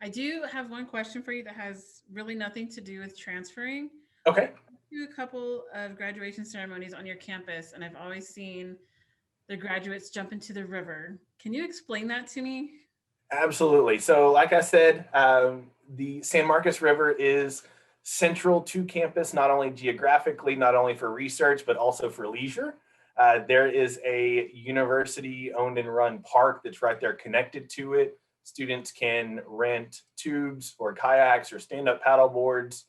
I do have one question for you that has really nothing to do with transferring. Okay. Do a couple of graduation ceremonies on your campus, and I've always seen the graduates jump into the river. Can you explain that to me? Absolutely. So like I said, the San Marcos River is central to campus, not only geographically, not only for research, but also for leisure. There is a university owned and run park that's right there connected to it. Students can rent tubes or kayaks or stand-up paddle boards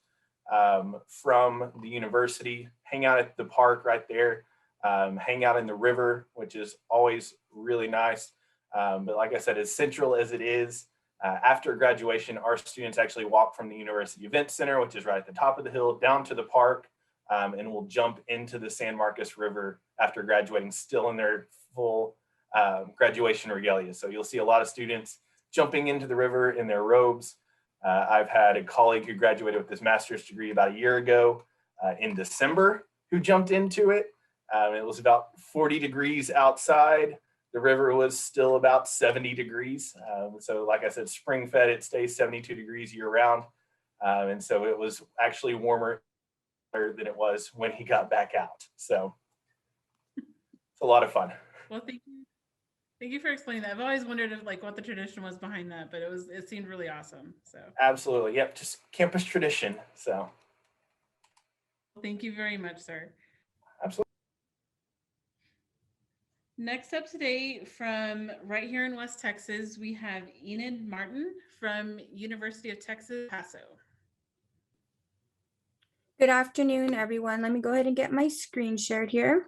from the university, hang out at the park right there, hang out in the river, which is always really nice. But like I said, as central as it is, after graduation, our students actually walk from the University Event Center, which is right at the top of the hill, down to the park, and will jump into the San Marcos River after graduating, still in their full graduation regalia. So you'll see a lot of students jumping into the river in their robes. I've had a colleague who graduated with his master's degree about a year ago in December who jumped into it. It was about 40 degrees outside. The river was still about 70 degrees. So like I said, spring fed, it stays 72 degrees year round. And so it was actually warmer than it was when he got back out. So it's a lot of fun. Well, thank you. Thank you for explaining that. I've always wondered if like what the tradition was behind that, but it seemed really awesome. So absolutely. Yep. Just campus tradition. So thank you very much, sir. Absolutely. Next up today from right here in West Texas, we have Enid Martin from University of Texas, Paso. Good afternoon, everyone. Let me go ahead and get my screen shared here.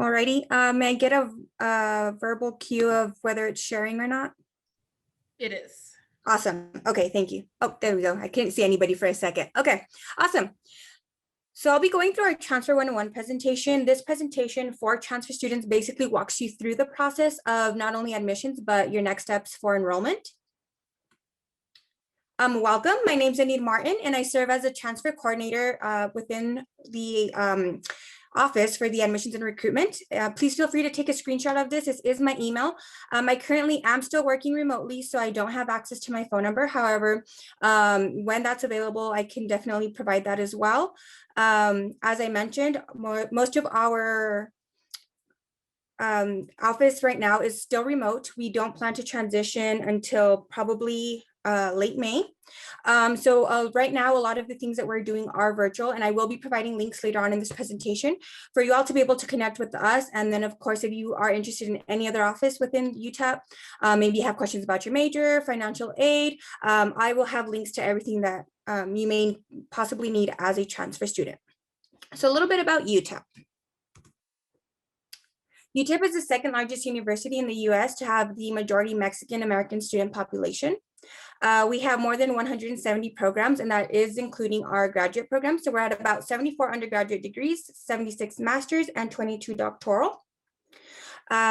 Alrighty, may I get a verbal cue of whether it's sharing or not? It is. Awesome. Okay, thank you. Oh, there we go. I couldn't see anybody for a second. Okay, awesome. So I'll be going through our Transfer 101 presentation. This presentation for transfer students basically walks you through the process of not only admissions, but your next steps for enrollment. Welcome, my name is Enid Martin, and I serve as a transfer coordinator within the office for the admissions and recruitment. Please feel free to take a screenshot of this. This is my email. I currently am still working remotely, so I don't have access to my phone number. However, when that's available, I can definitely provide that as well. As I mentioned, most of our office right now is still remote. We don't plan to transition until probably late May. So right now, a lot of the things that we're doing are virtual, and I will be providing links later on in this presentation for you all to be able to connect with us. And then of course, if you are interested in any other office within UTEP, maybe you have questions about your major, financial aid, I will have links to everything that you may possibly need as a transfer student. So a little bit about UTEP. UTEP is the second largest university in the US to have the majority Mexican American student population. We have more than 170 programs, and that is including our graduate programs. So we're at about 74 undergraduate degrees, 76 masters, and 22 doctoral.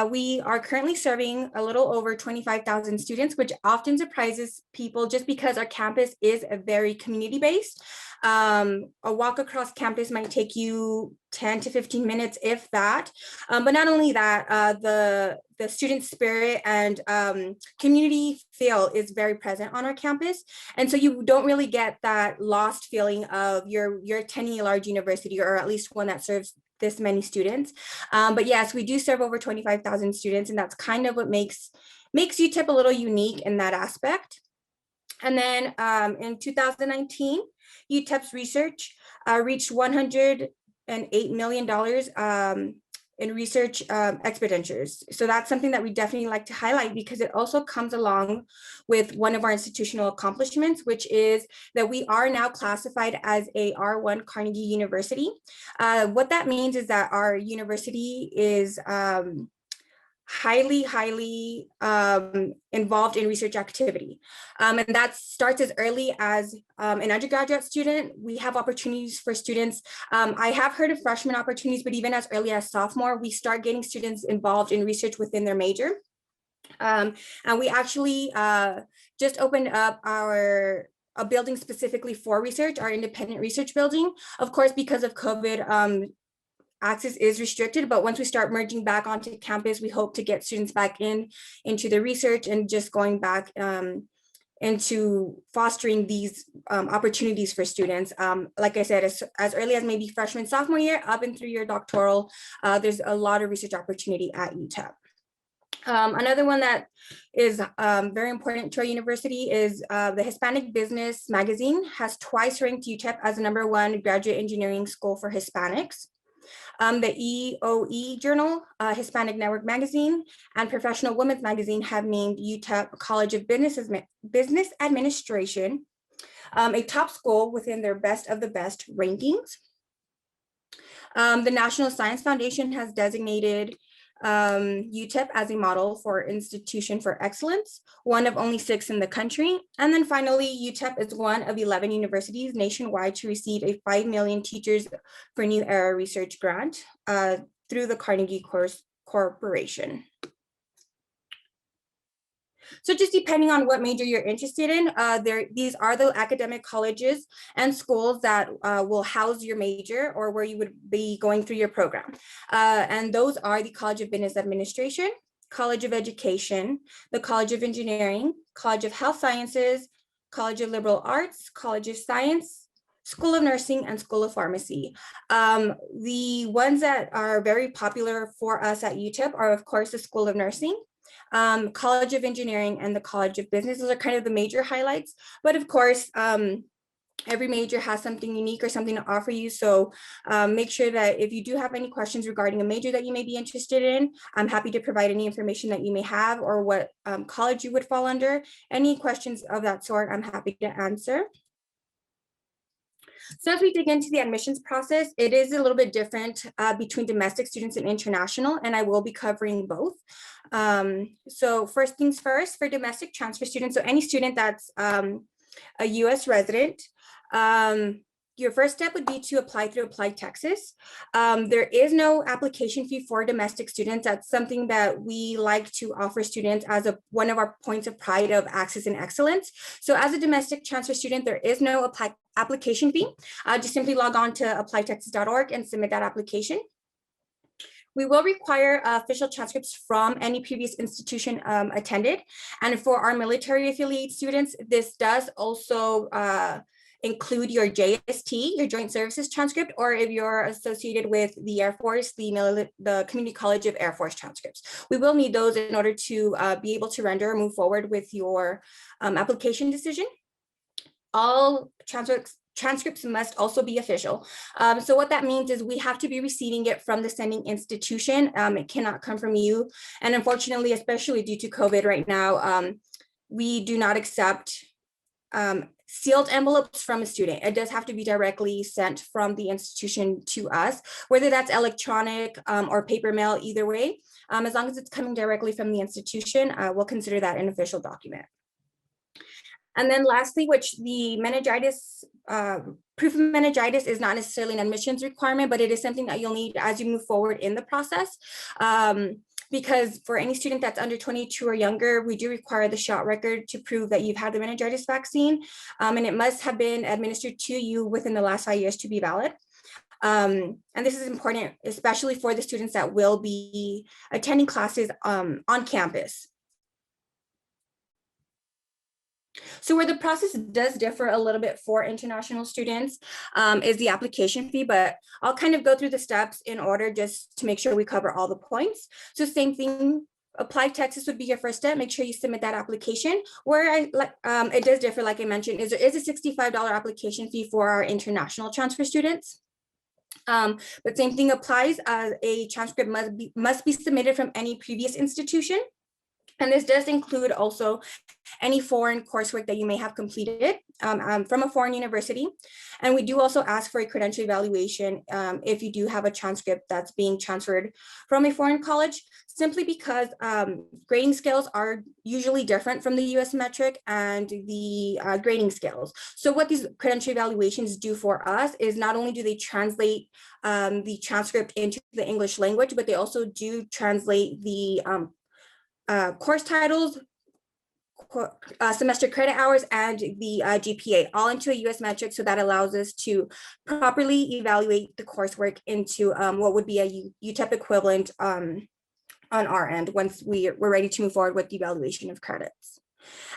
We are currently serving a little over 25,000 students, which often surprises people just because our campus is a very community-based. A walk across campus might take you 10 to 15 minutes, if that. But not only that, the student spirit and community feel is very present on our campus. And so you don't really get that lost feeling of you're attending a large university, or at least one that serves this many students. But yes, we do serve over 25,000 students, and that's kind of what makes UTEP a little unique in that aspect. And then in 2019, UTEP's research reached $108 million in research expenditures. So that's something that we definitely like to highlight, because it also comes along with one of our institutional accomplishments, which is that we are now classified as a R1 Carnegie University. What that means is that our university is highly involved in research activity. And that starts as early as an undergraduate student. We have opportunities for students. I have heard of freshman opportunities, but even as early as sophomore, we start getting students involved in research within their major. And we actually just opened up a building specifically for research, our independent research building. Of course, because of COVID, access is restricted, but once we start merging back onto campus, we hope to get students back into the research and just going back into fostering these opportunities for students. Like I said, as early as maybe freshman, sophomore year, up and through your doctoral, there's a lot of research opportunity at UTEP. Another one that is very important to our university is the Hispanic Business Magazine has twice ranked UTEP as the #1 graduate engineering school for Hispanics. The EOE Journal, Hispanic Network Magazine, and Professional Women's Magazine have named UTEP College of Business Administration a top school within their best of the best rankings. The National Science Foundation has designated UTEP as a model for institution for excellence, one of only 6 in the country. And then finally, UTEP is one of 11 universities nationwide to receive a 5 million Teachers for New Era research grant through the Carnegie Course Corporation. So just depending on what major you're interested in, these are the academic colleges and schools that will house your major or where you would be going through your program. And those are the College of Business Administration, College of Education, the College of Engineering, College of Health Sciences, College of Liberal Arts, College of Science, School of Nursing, and School of Pharmacy. The ones that are very popular for us at UTEP are, of course, the School of Nursing, College of Engineering, and the College of Business. Those are kind of the major highlights. But of course, every major has something unique or something to offer you. So make sure that if you do have any questions regarding a major that you may be interested in, I'm happy to provide any information that you may have or what college you would fall under. Any questions of that sort, I'm happy to answer. So as we dig into the admissions process, it is a little bit different between domestic students and international, and I will be covering both. So first things first, for domestic transfer students, so any student that's a US resident, your first step would be to apply through Apply Texas. There is no application fee for domestic students. That's something that we like to offer students as one of our points of pride of access and excellence. So as a domestic transfer student, there is no application fee. Just simply log on to applytexas.org and submit that application. We will require official transcripts from any previous institution attended. And for our military affiliate students, this does also include your JST, your Joint Services transcript, or if you're associated with the Air Force, the Community College of Air Force transcripts. We will need those in order to be able to render or move forward with your application decision. All transcripts must also be official. So what that means is we have to be receiving it from the sending institution. It cannot come from you. And unfortunately, especially due to COVID right now, we do not accept sealed envelopes from a student. It does have to be directly sent from the institution to us, whether that's electronic or paper mail, either way. As long as it's coming directly from the institution, we'll consider that an official document. And then lastly, which the meningitis, proof of meningitis is not necessarily an admissions requirement, but it is something that you'll need as you move forward in the process. Because for any student that's under 22 or younger, we do require the shot record to prove that you've had the meningitis vaccine, and it must have been administered to you within the last 5 years to be valid. And this is important, especially for the students that will be attending classes on campus. So where the process does differ a little bit for international students is the application fee, but I'll kind of go through the steps in order just to make sure we cover all the points. So same thing, Apply Texas would be your first step. Make sure you submit that application. Where it does differ, like I mentioned, is there is a $65 application fee for our international transfer students. But same thing applies. A transcript must be submitted from any previous institution. And this does include also any foreign coursework that you may have completed from a foreign university. And we do also ask for a credential evaluation if you do have a transcript that's being transferred from a foreign college, simply because grading scales are usually different from the US metric and the grading scales. So what these credential evaluations do for us is not only do they translate the transcript into the English language, but they also do translate the course titles, semester credit hours, and the GPA all into a US metric. So that allows us to properly evaluate the coursework into what would be a UTEP equivalent on our end once we're ready to move forward with the evaluation of credits.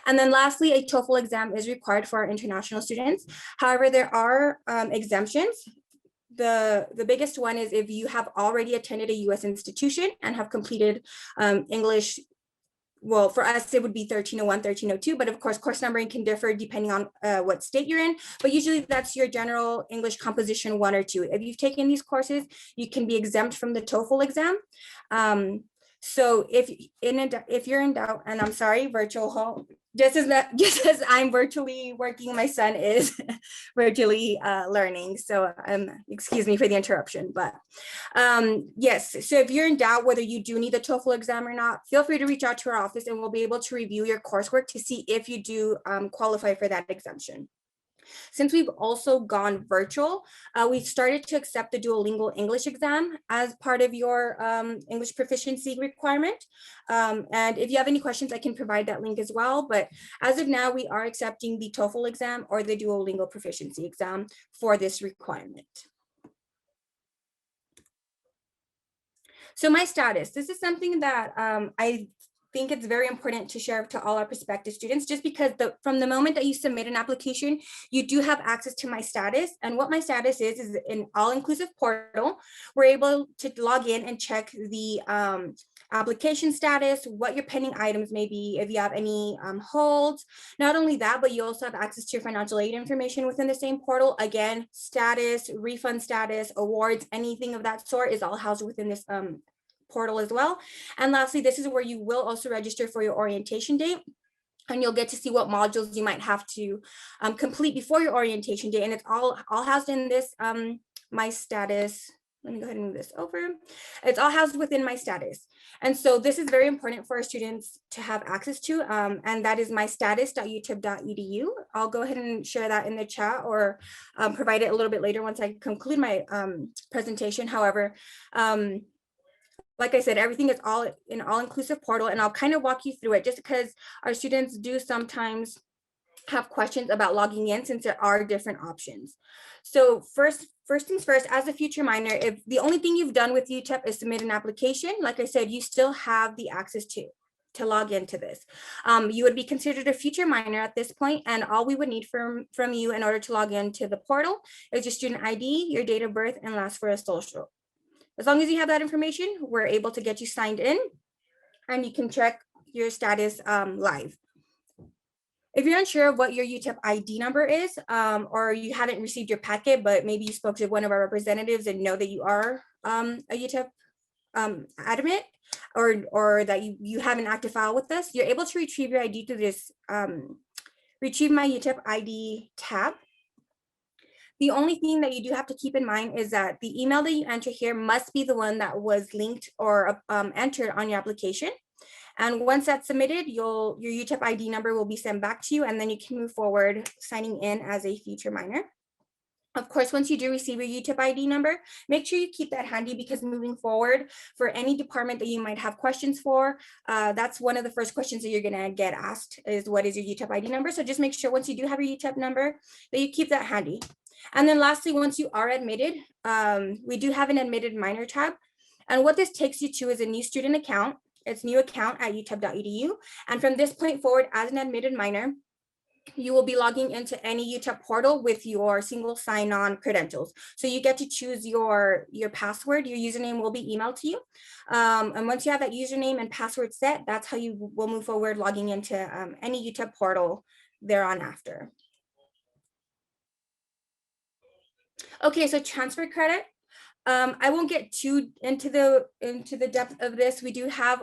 And then lastly, a TOEFL exam is required for our international students. However, there are exemptions. The biggest one is if you have already attended a US institution and have completed English. Well, for us, it would be 1301, 1302, but of course, course numbering can differ depending on what state you're in, but usually that's your general English composition 1 or 2. If you've taken these courses, you can be exempt from the TOEFL exam. So if you're in doubt, and I'm sorry, just as I'm virtually working, my son is virtually learning. So excuse me for the interruption, but yes. So if you're in doubt whether you do need the TOEFL exam or not, feel free to reach out to our office and we'll be able to review your coursework to see if you do qualify for that exemption. Since we've also gone virtual, we've started to accept the duolingo English exam as part of your English proficiency requirement. And if you have any questions, I can provide that link as well. But as of now, we are accepting the TOEFL exam or the duolingo proficiency exam for this requirement. So MyStatus, this is something that I think it's very important to share to all our prospective students, just because from the moment that you submit an application, you do have access to MyStatus. And what MyStatus is an all-inclusive portal. We're able to log in and check the application status, what your pending items may be, if you have any holds. Not only that, but you also have access to your financial aid information within the same portal. Again, status, refund status, awards, anything of that sort is all housed within this portal as well. And lastly, this is where you will also register for your orientation date. And you'll get to see what modules you might have to complete before your orientation day. And it's all housed in this MyStatus. Let me go ahead and move this over. It's all housed within MyStatus. And so this is very important for our students to have access to, and that is mystatus.utep.edu. I'll go ahead and share that in the chat or provide it a little bit later once I conclude my presentation. However, like I said, everything is all in all-inclusive portal, and I'll kind of walk you through it just because our students do sometimes have questions about logging in since there are different options. So first things first, as a future minor, if the only thing you've done with UTEP is submit an application, like I said, you still have the access to log into this. You would be considered a future minor at this point, and all we would need from you in order to log into the portal is your student ID, your date of birth, and last for a social. As long as you have that information, we're able to get you signed in and you can check your status live. If you're unsure of what your UTEP ID number is, or you haven't received your packet, but maybe you spoke to one of our representatives and know that you are a UTEP admit, or that you have an active file with us, you're able to retrieve your ID through this Retrieve My UTEP ID tab. The only thing that you do have to keep in mind is that the email that you enter here must be the one that was linked or entered on your application. And once that's submitted, your UTEP ID number will be sent back to you, and then you can move forward signing in as a future minor. Of course, once you do receive your UTEP ID number, make sure you keep that handy because moving forward for any department that you might have questions for, that's one of the first questions that you're gonna get asked is what is your UTEP ID number? So just make sure once you do have your UTEP number that you keep that handy. And then lastly, once you are admitted, we do have an admitted minor tab. And what this takes you to is a new student account. It's new account at utep.edu. And from this point forward, as an admitted minor, you will be logging into any UTEP portal with your single sign-on credentials. So you get to choose your password. Your username will be emailed to you. And once you have that username and password set, that's how you will move forward logging into any UTEP portal thereon after. Okay, so transfer credit. I won't get too into the depth of this. We do have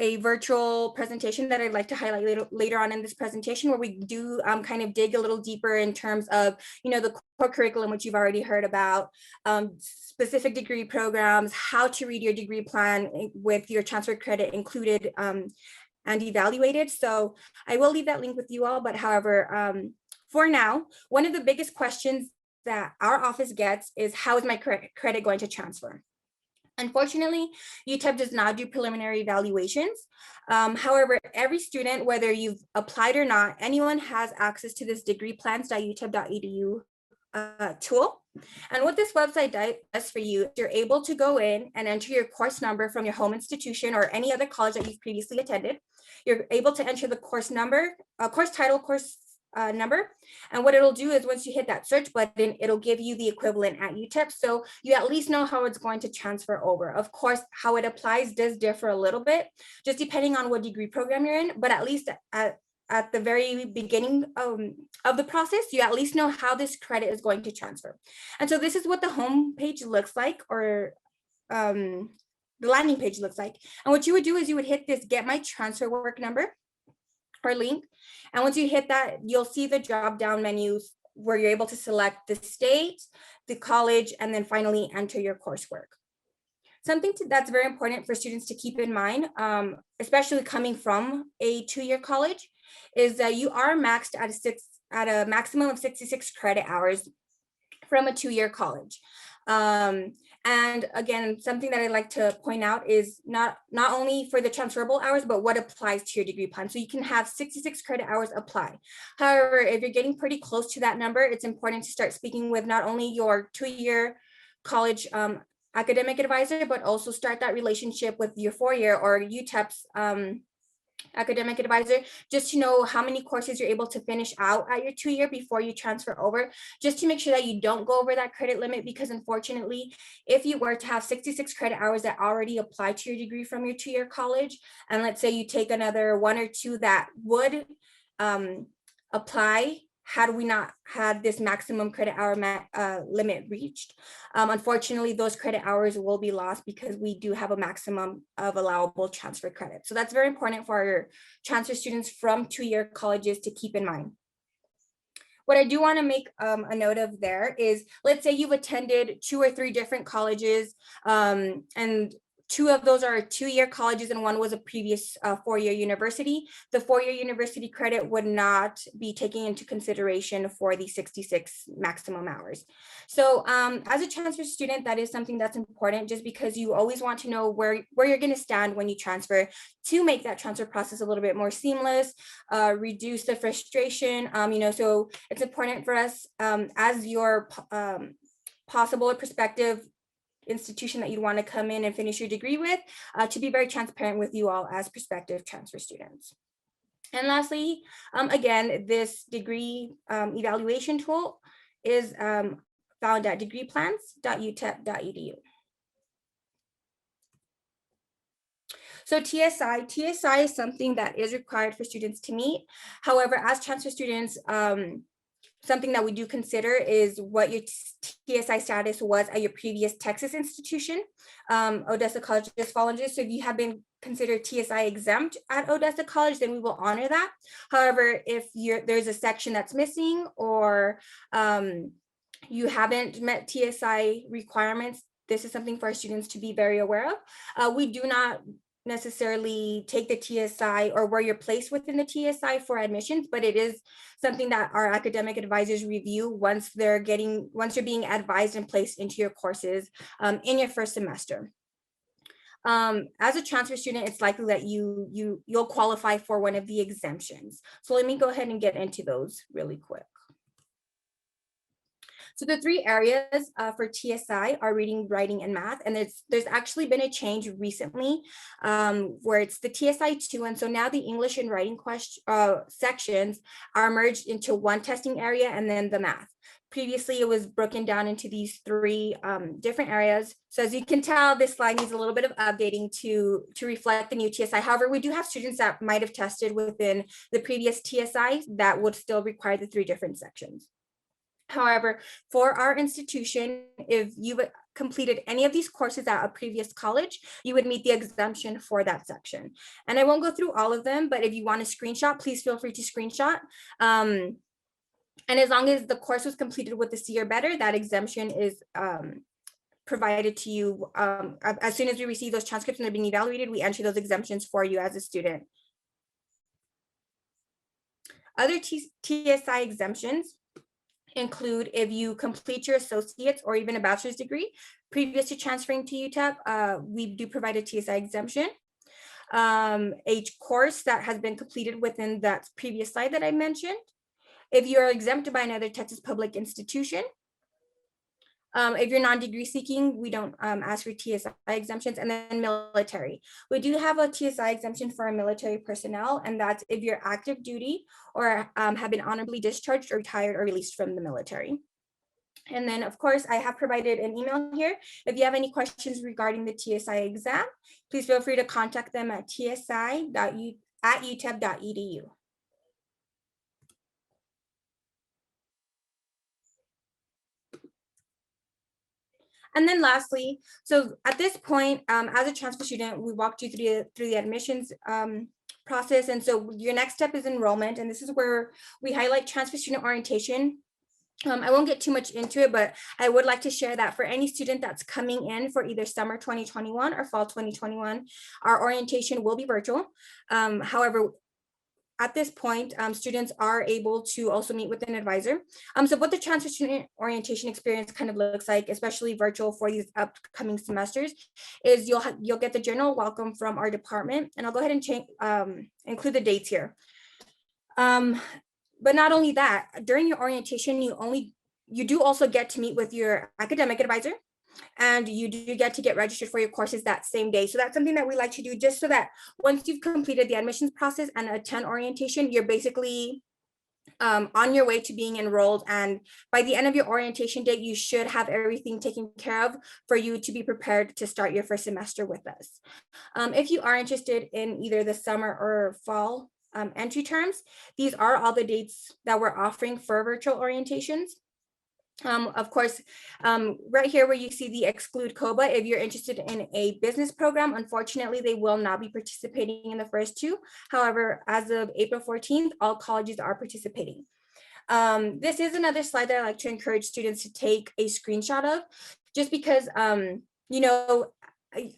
a virtual presentation that I'd like to highlight later on in this presentation, where we do kind of dig a little deeper in terms of, the core curriculum, which you've already heard about, specific degree programs, how to read your degree plan with your transfer credit included and evaluated. So I will leave that link with you all, but however, for now, one of the biggest questions that our office gets is, how is my credit going to transfer? Unfortunately, UTEP does not do preliminary evaluations. However, every student, whether you've applied or not, anyone has access to this degreeplans.utep.edu tool. And what this website does for you, you're able to go in and enter your course number from your home institution or any other college that you've previously attended. You're able to enter the course number, course title, course number. And what it'll do is once you hit that search button, it'll give you the equivalent at UTEP. So you at least know how it's going to transfer over. Of course, how it applies does differ a little bit, just depending on what degree program you're in, but at least at the very beginning of the process, you at least know how this credit is going to transfer. And so this is what the home page looks like, or the landing page looks like. And what you would do is you would hit this Get My Transfer Work number or link. And once you hit that, you'll see the drop down menus where you're able to select the state, the college, and then finally enter your coursework. Something that's very important for students to keep in mind, especially coming from a 2-year college, is that you are maxed at a maximum of 66 credit hours from a 2-year college. And again, something that I'd like to point out is not only for the transferable hours, but what applies to your degree plan. So you can have 66 credit hours apply. However, if you're getting pretty close to that number, it's important to start speaking with not only your 2-year college academic advisor, but also start that relationship with your 4-year or UTEP's academic advisor, just to know how many courses you're able to finish out at your 2-year before you transfer over, just to make sure that you don't go over that credit limit. Because unfortunately, if you were to have 66 credit hours that already apply to your degree from your 2-year college, and let's say you take another 1 or 2 that would apply had we not had this maximum credit hour limit reached, unfortunately, those credit hours will be lost because we do have a maximum of allowable transfer credit. So that's very important for our transfer students from 2-year colleges to keep in mind. What I do want to make a note of there is, let's say you've attended 2 or 3 different colleges, and 2 of those are 2-year colleges and 1 was a previous 4-year university. The 4-year university credit would not be taken into consideration for the 66 maximum hours. So as a transfer student, that is something that's important, just because you always want to know where you're going to stand when you transfer, to make that transfer process a little bit more seamless, reduce the frustration. So it's important for us, as your possible or prospective institution that you'd want to come in and finish your degree with, to be very transparent with you all as prospective transfer students. And lastly, again, this degree evaluation tool is found at degreeplans.utep.edu. So TSI is something that is required for students to meet. However, as transfer students, something that we do consider is what your TSI status was at your previous Texas institution. Odessa College does fall under this. So if you have been considered TSI exempt at Odessa College, then we will honor that. However, if there's a section that's missing, or you haven't met TSI requirements, this is something for our students to be very aware of. We do not necessarily take the TSI or where you're placed within the TSI for admissions, but it is something that our academic advisors review once you're being advised and placed into your courses in your first semester. As a transfer student, it's likely that you'll qualify for one of the exemptions. So let me go ahead and get into those really quick. So the 3 areas for TSI are reading, writing, and math. And there's actually been a change recently where it's the TSI 2. And so now the English and writing sections are merged into one testing area, and then the math. Previously, it was broken down into these 3 different areas. So as you can tell, this slide needs a little bit of updating to reflect the new TSI. However, we do have students that might have tested within the previous TSI that would still require the 3 different sections. However, for our institution, if you've completed any of these courses at a previous college, you would meet the exemption for that section. And I won't go through all of them, but if you want to screenshot, please feel free to screenshot. And as long as the course was completed with a C or better, that exemption is provided to you. As soon as we receive those transcripts and they're being evaluated, we enter those exemptions for you as a student. Other TSI exemptions include if you complete your associate's or even a bachelor's degree previous to transferring to UTEP, we do provide a TSI exemption. A course that has been completed within that previous slide that I mentioned. If you're exempted by another Texas public institution. If you're non-degree seeking, we don't ask for TSI exemptions. And then military. We do have a TSI exemption for our military personnel, and that's if you're active duty or have been honorably discharged or retired or released from the military. And then, of course, I have provided an email here. If you have any questions regarding the TSI exam, please feel free to contact them at tsi.utep.edu. And then lastly, so at this point, as a transfer student, we walked you through the admissions process. And so your next step is enrollment. And this is where we highlight transfer student orientation. I won't get too much into it, but I would like to share that for any student that's coming in for either summer 2021 or fall 2021, our orientation will be virtual. However, at this point, students are able to also meet with an advisor. So what the transfer student orientation experience kind of looks like, especially virtual for these upcoming semesters, is you'll get the general welcome from our department, and I'll go ahead and include the dates here. But not only that, during your orientation, you do also get to meet with your academic advisor, and you do get to get registered for your courses that same day. So that's something that we like to do, just so that once you've completed the admissions process and attend orientation, you're basically on your way to being enrolled. And by the end of your orientation date, you should have everything taken care of for you to be prepared to start your first semester with us. If you are interested in either the summer or fall entry terms, these are all the dates that we're offering for virtual orientations. Of course, right here where you see the exclude COBA, if you're interested in a business program, unfortunately, they will not be participating in the first two. However, as of April 14th, all colleges are participating. This is another slide that I like to encourage students to take a screenshot of, just because, you know,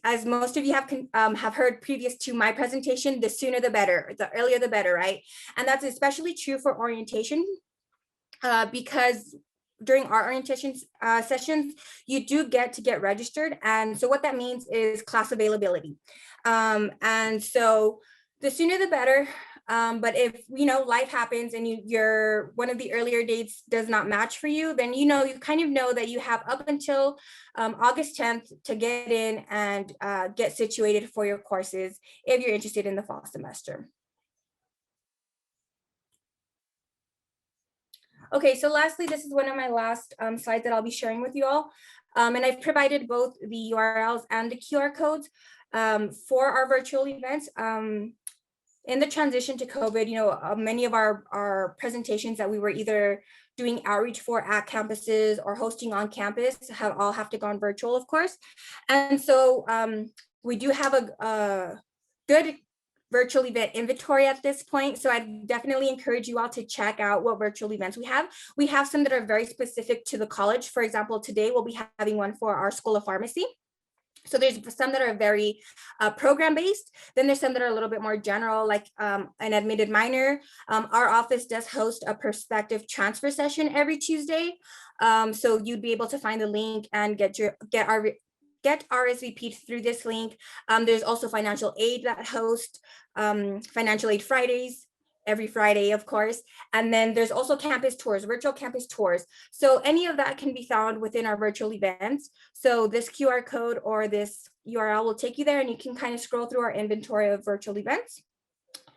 as most of you have heard previous to my presentation, the sooner the better, the earlier the better, right? And that's especially true for orientation, because during our orientation sessions, you do get to get registered. And so what that means is class availability. And so the sooner the better. But if, you know, life happens and you're one of the earlier dates does not match for you, then, you kind of know that you have up until August 10th to get in and get situated for your courses if you're interested in the fall semester. Okay, so lastly, this is one of my last slides that I'll be sharing with you all. And I've provided both the URLs and the QR codes for our virtual events. In the transition to COVID, many of our presentations that we were either doing outreach for at campuses or hosting on campus have to gone virtual, of course. And so we do have a good virtual event inventory at this point. So I definitely encourage you all to check out what virtual events we have. We have some that are very specific to the college. For example, today we'll be having one for our School of Pharmacy. So there's some that are very program-based. Then there's some that are a little bit more general, like an admitted minor. Our office does host a prospective transfer session every Tuesday. So you'd be able to find the link and get RSVP'd through this link. There's also financial aid that hosts financial aid Fridays, every Friday, of course. And then there's also campus tours, virtual campus tours. So any of that can be found within our virtual events. So this QR code or this URL will take you there, and you can kind of scroll through our inventory of virtual events.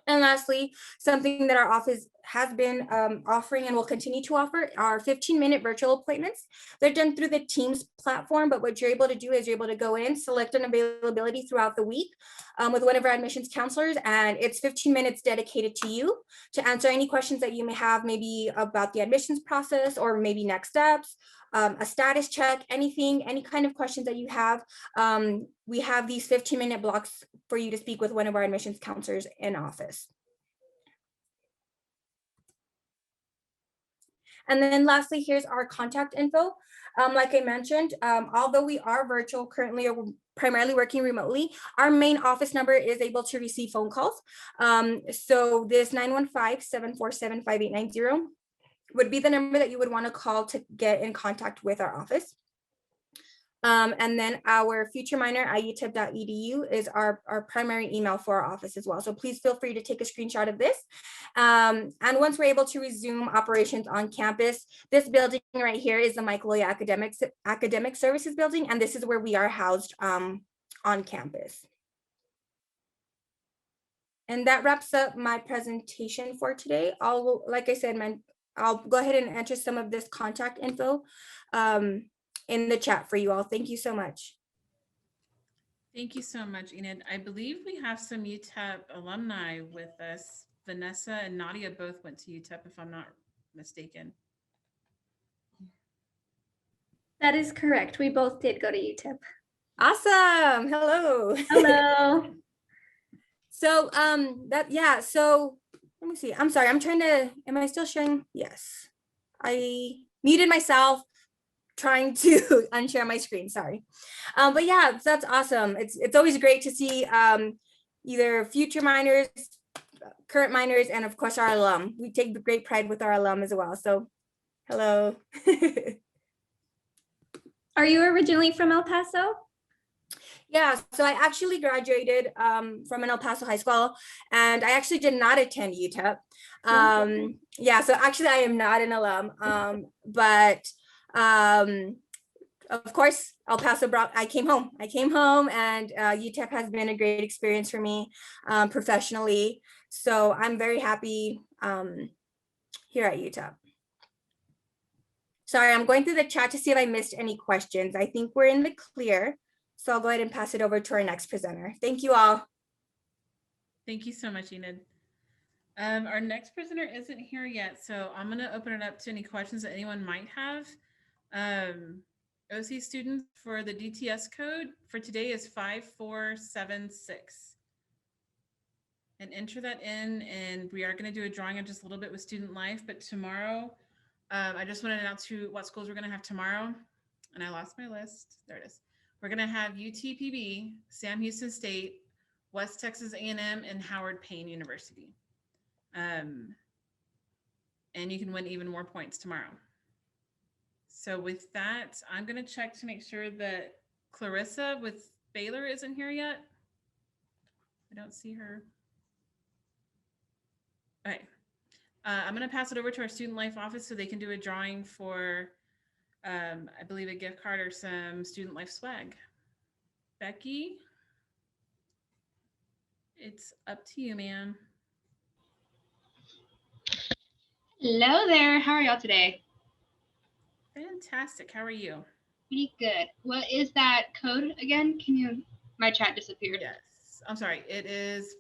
And lastly, something that our office has been offering and will continue to offer are 15-minute virtual appointments. They're done through the Teams platform, but what you're able to do is you're able to go in, select an availability throughout the week with one of our admissions counselors, and it's 15 minutes dedicated to you to answer any questions that you may have, maybe about the admissions process or maybe next steps, a status check, anything, any kind of questions that you have. We have these 15-minute blocks for you to speak with one of our admissions counselors in office. And then lastly, here's our contact info. Like I mentioned, although we are virtual currently, or primarily working remotely, our main office number is able to receive phone calls. So this 915-747-5890 would be the number that you would want to call to get in contact with our office. And then our future minor at utep.edu is our primary email for our office as well. So please feel free to take a screenshot of this. And once we're able to resume operations on campus, this building right here is the Mike Loya Academic Services building, and this is where we are housed on campus. And that wraps up my presentation for today. Like I said, I'll go ahead and enter some of this contact info in the chat for you all. Thank you so much. Thank you so much, Enid. I believe we have some UTEP alumni with us. Vanessa and Nadia both went to UTEP, if I'm not mistaken. That is correct. We both did go to UTEP. Awesome. Hello. Hello. So so let me see. I'm sorry. Am I still sharing? Yes. I muted myself trying to unshare my screen. Sorry. But yeah, that's awesome. It's always great to see either future minors, current minors, and of course our alum. We take great pride with our alum as well. So hello. Are you originally from El Paso? Yeah, so I actually graduated from an El Paso high school, and I actually did not attend UTEP. Yeah, so actually I am not an alum, but of course, El Paso I came home, and UTEP has been a great experience for me professionally. So I'm very happy here at UTEP. Sorry, I'm going through the chat to see if I missed any questions. I think we're in the clear. So I'll go ahead and pass it over to our next presenter. Thank you all. Thank you so much, Enid. Our next presenter isn't here yet, so I'm going to open it up to any questions that anyone might have. OC students, for the DTS code for today is 5476. And enter that in, and we are going to do a drawing in just a little bit with student life, but tomorrow, I just want to announce what schools we're going to have tomorrow. And I lost my list. There it is. We're going to have UTPB, Sam Houston State, West Texas A&M, and Howard Payne University. And you can win even more points tomorrow. So with that, I'm going to check to make sure that Clarissa with Baylor isn't here yet. I don't see her. Okay. I'm going to pass it over to our student life office so they can do a drawing for, I believe, a gift card or some student life swag. Becky, it's up to you, ma'am. Hello there. How are y'all today? Fantastic. How are you? Pretty good. What is that code again? My chat disappeared. Yes. I'm sorry. It is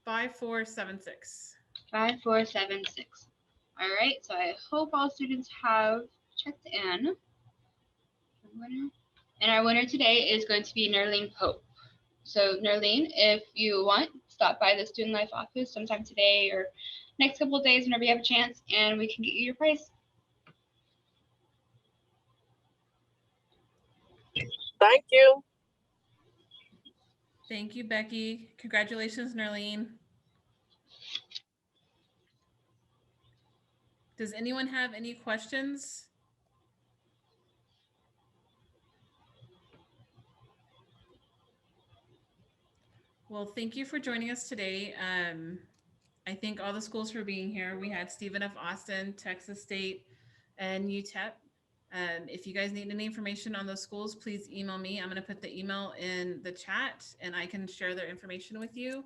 5476. 5476. All right. So I hope all students have checked in. And our winner today is going to be Nerlene Pope. So Nerlene, if you want, stop by the student life office sometime today or next couple of days whenever you have a chance, and we can get you your prize. Thank you. Thank you, Becky. Congratulations, Nerlene. Does anyone have any questions? Well, thank you for joining us today. I thank all the schools for being here. We had Stephen F. Austin, Texas State, and UTEP. If you guys need any information on those schools, please email me. I'm going to put the email in the chat and I can share their information with you.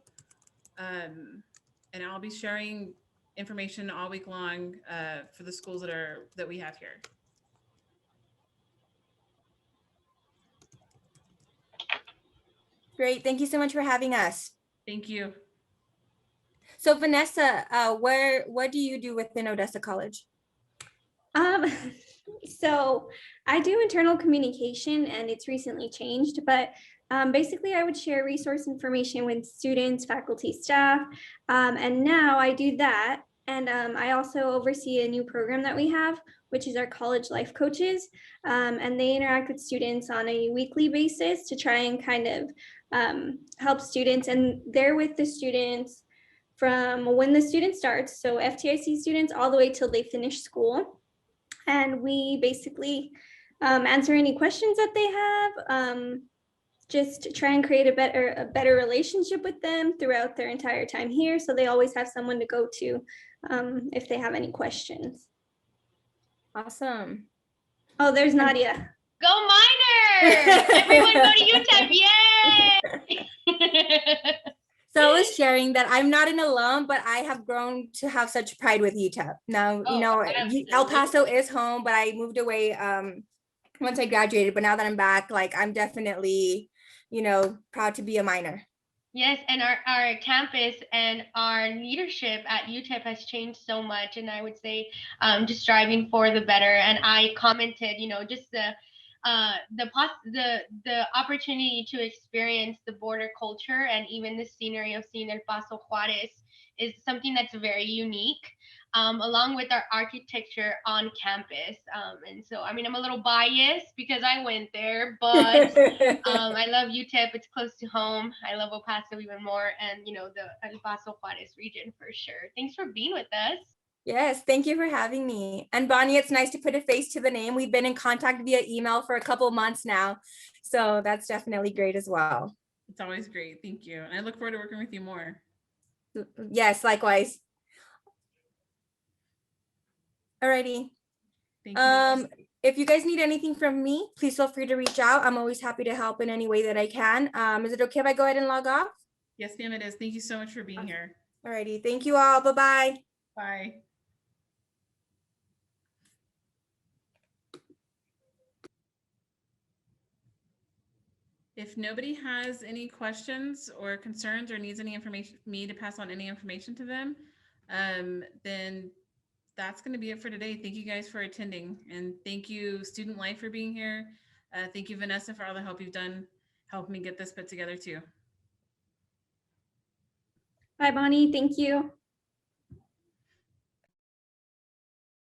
And I'll be sharing information all week long for the schools that we have here. Great. Thank you so much for having us. Thank you. So Vanessa, what do you do within Odessa College? So I do internal communication and it's recently changed, but basically I would share resource information with students, faculty, staff, and now I do that. And I also oversee a new program that we have, which is our college life coaches. And they interact with students on a weekly basis to try and kind of help students. And they're with the students from when the student starts, so FTIC students, all the way till they finish school. And we basically answer any questions that they have, just to try and create a better relationship with them throughout their entire time here. So they always have someone to go to if they have any questions. Awesome. Oh, there's Nadia. Go Miners! Everyone go to UTEP. Yay! So I was sharing that I'm not an alum, but I have grown to have such pride with UTEP. Now, El Paso is home, but I moved away once I graduated. But now that I'm back, like I'm definitely, proud to be a minor. Yes, and our campus and our leadership at UTEP has changed so much, and I would say just striving for the better. And I commented, just the the opportunity to experience the border culture and even the scenery of seeing El Paso Juarez is something that's very unique, along with our architecture on campus. And so, I mean, I'm a little biased because I went there, but I love UTEP. It's close to home. I love El Paso even more, and you know, the El Paso Juarez region for sure. Thanks for being with us. Yes, thank you for having me. And Bonnie, it's nice to put a face to the name. We've been in contact via email for a couple of months now. So that's definitely great as well. It's always great. Thank you. And I look forward to working with you more. Yes, likewise. Alrighty. Thank you. If you guys need anything from me, please feel free to reach out. I'm always happy to help in any way that I can. Is it okay if I go ahead and log off? Yes, ma'am, it is. Thank you so much for being here. Alrighty. Thank you all. Bye-bye. Bye. If nobody has any questions or concerns or needs any information, me to pass on any information to them, then that's going to be it for today. Thank you guys for attending, and thank you Student Life for being here. Thank you, Vanessa, for all the help you've done helping me get this put together too. Bye, Bonnie. Thank you.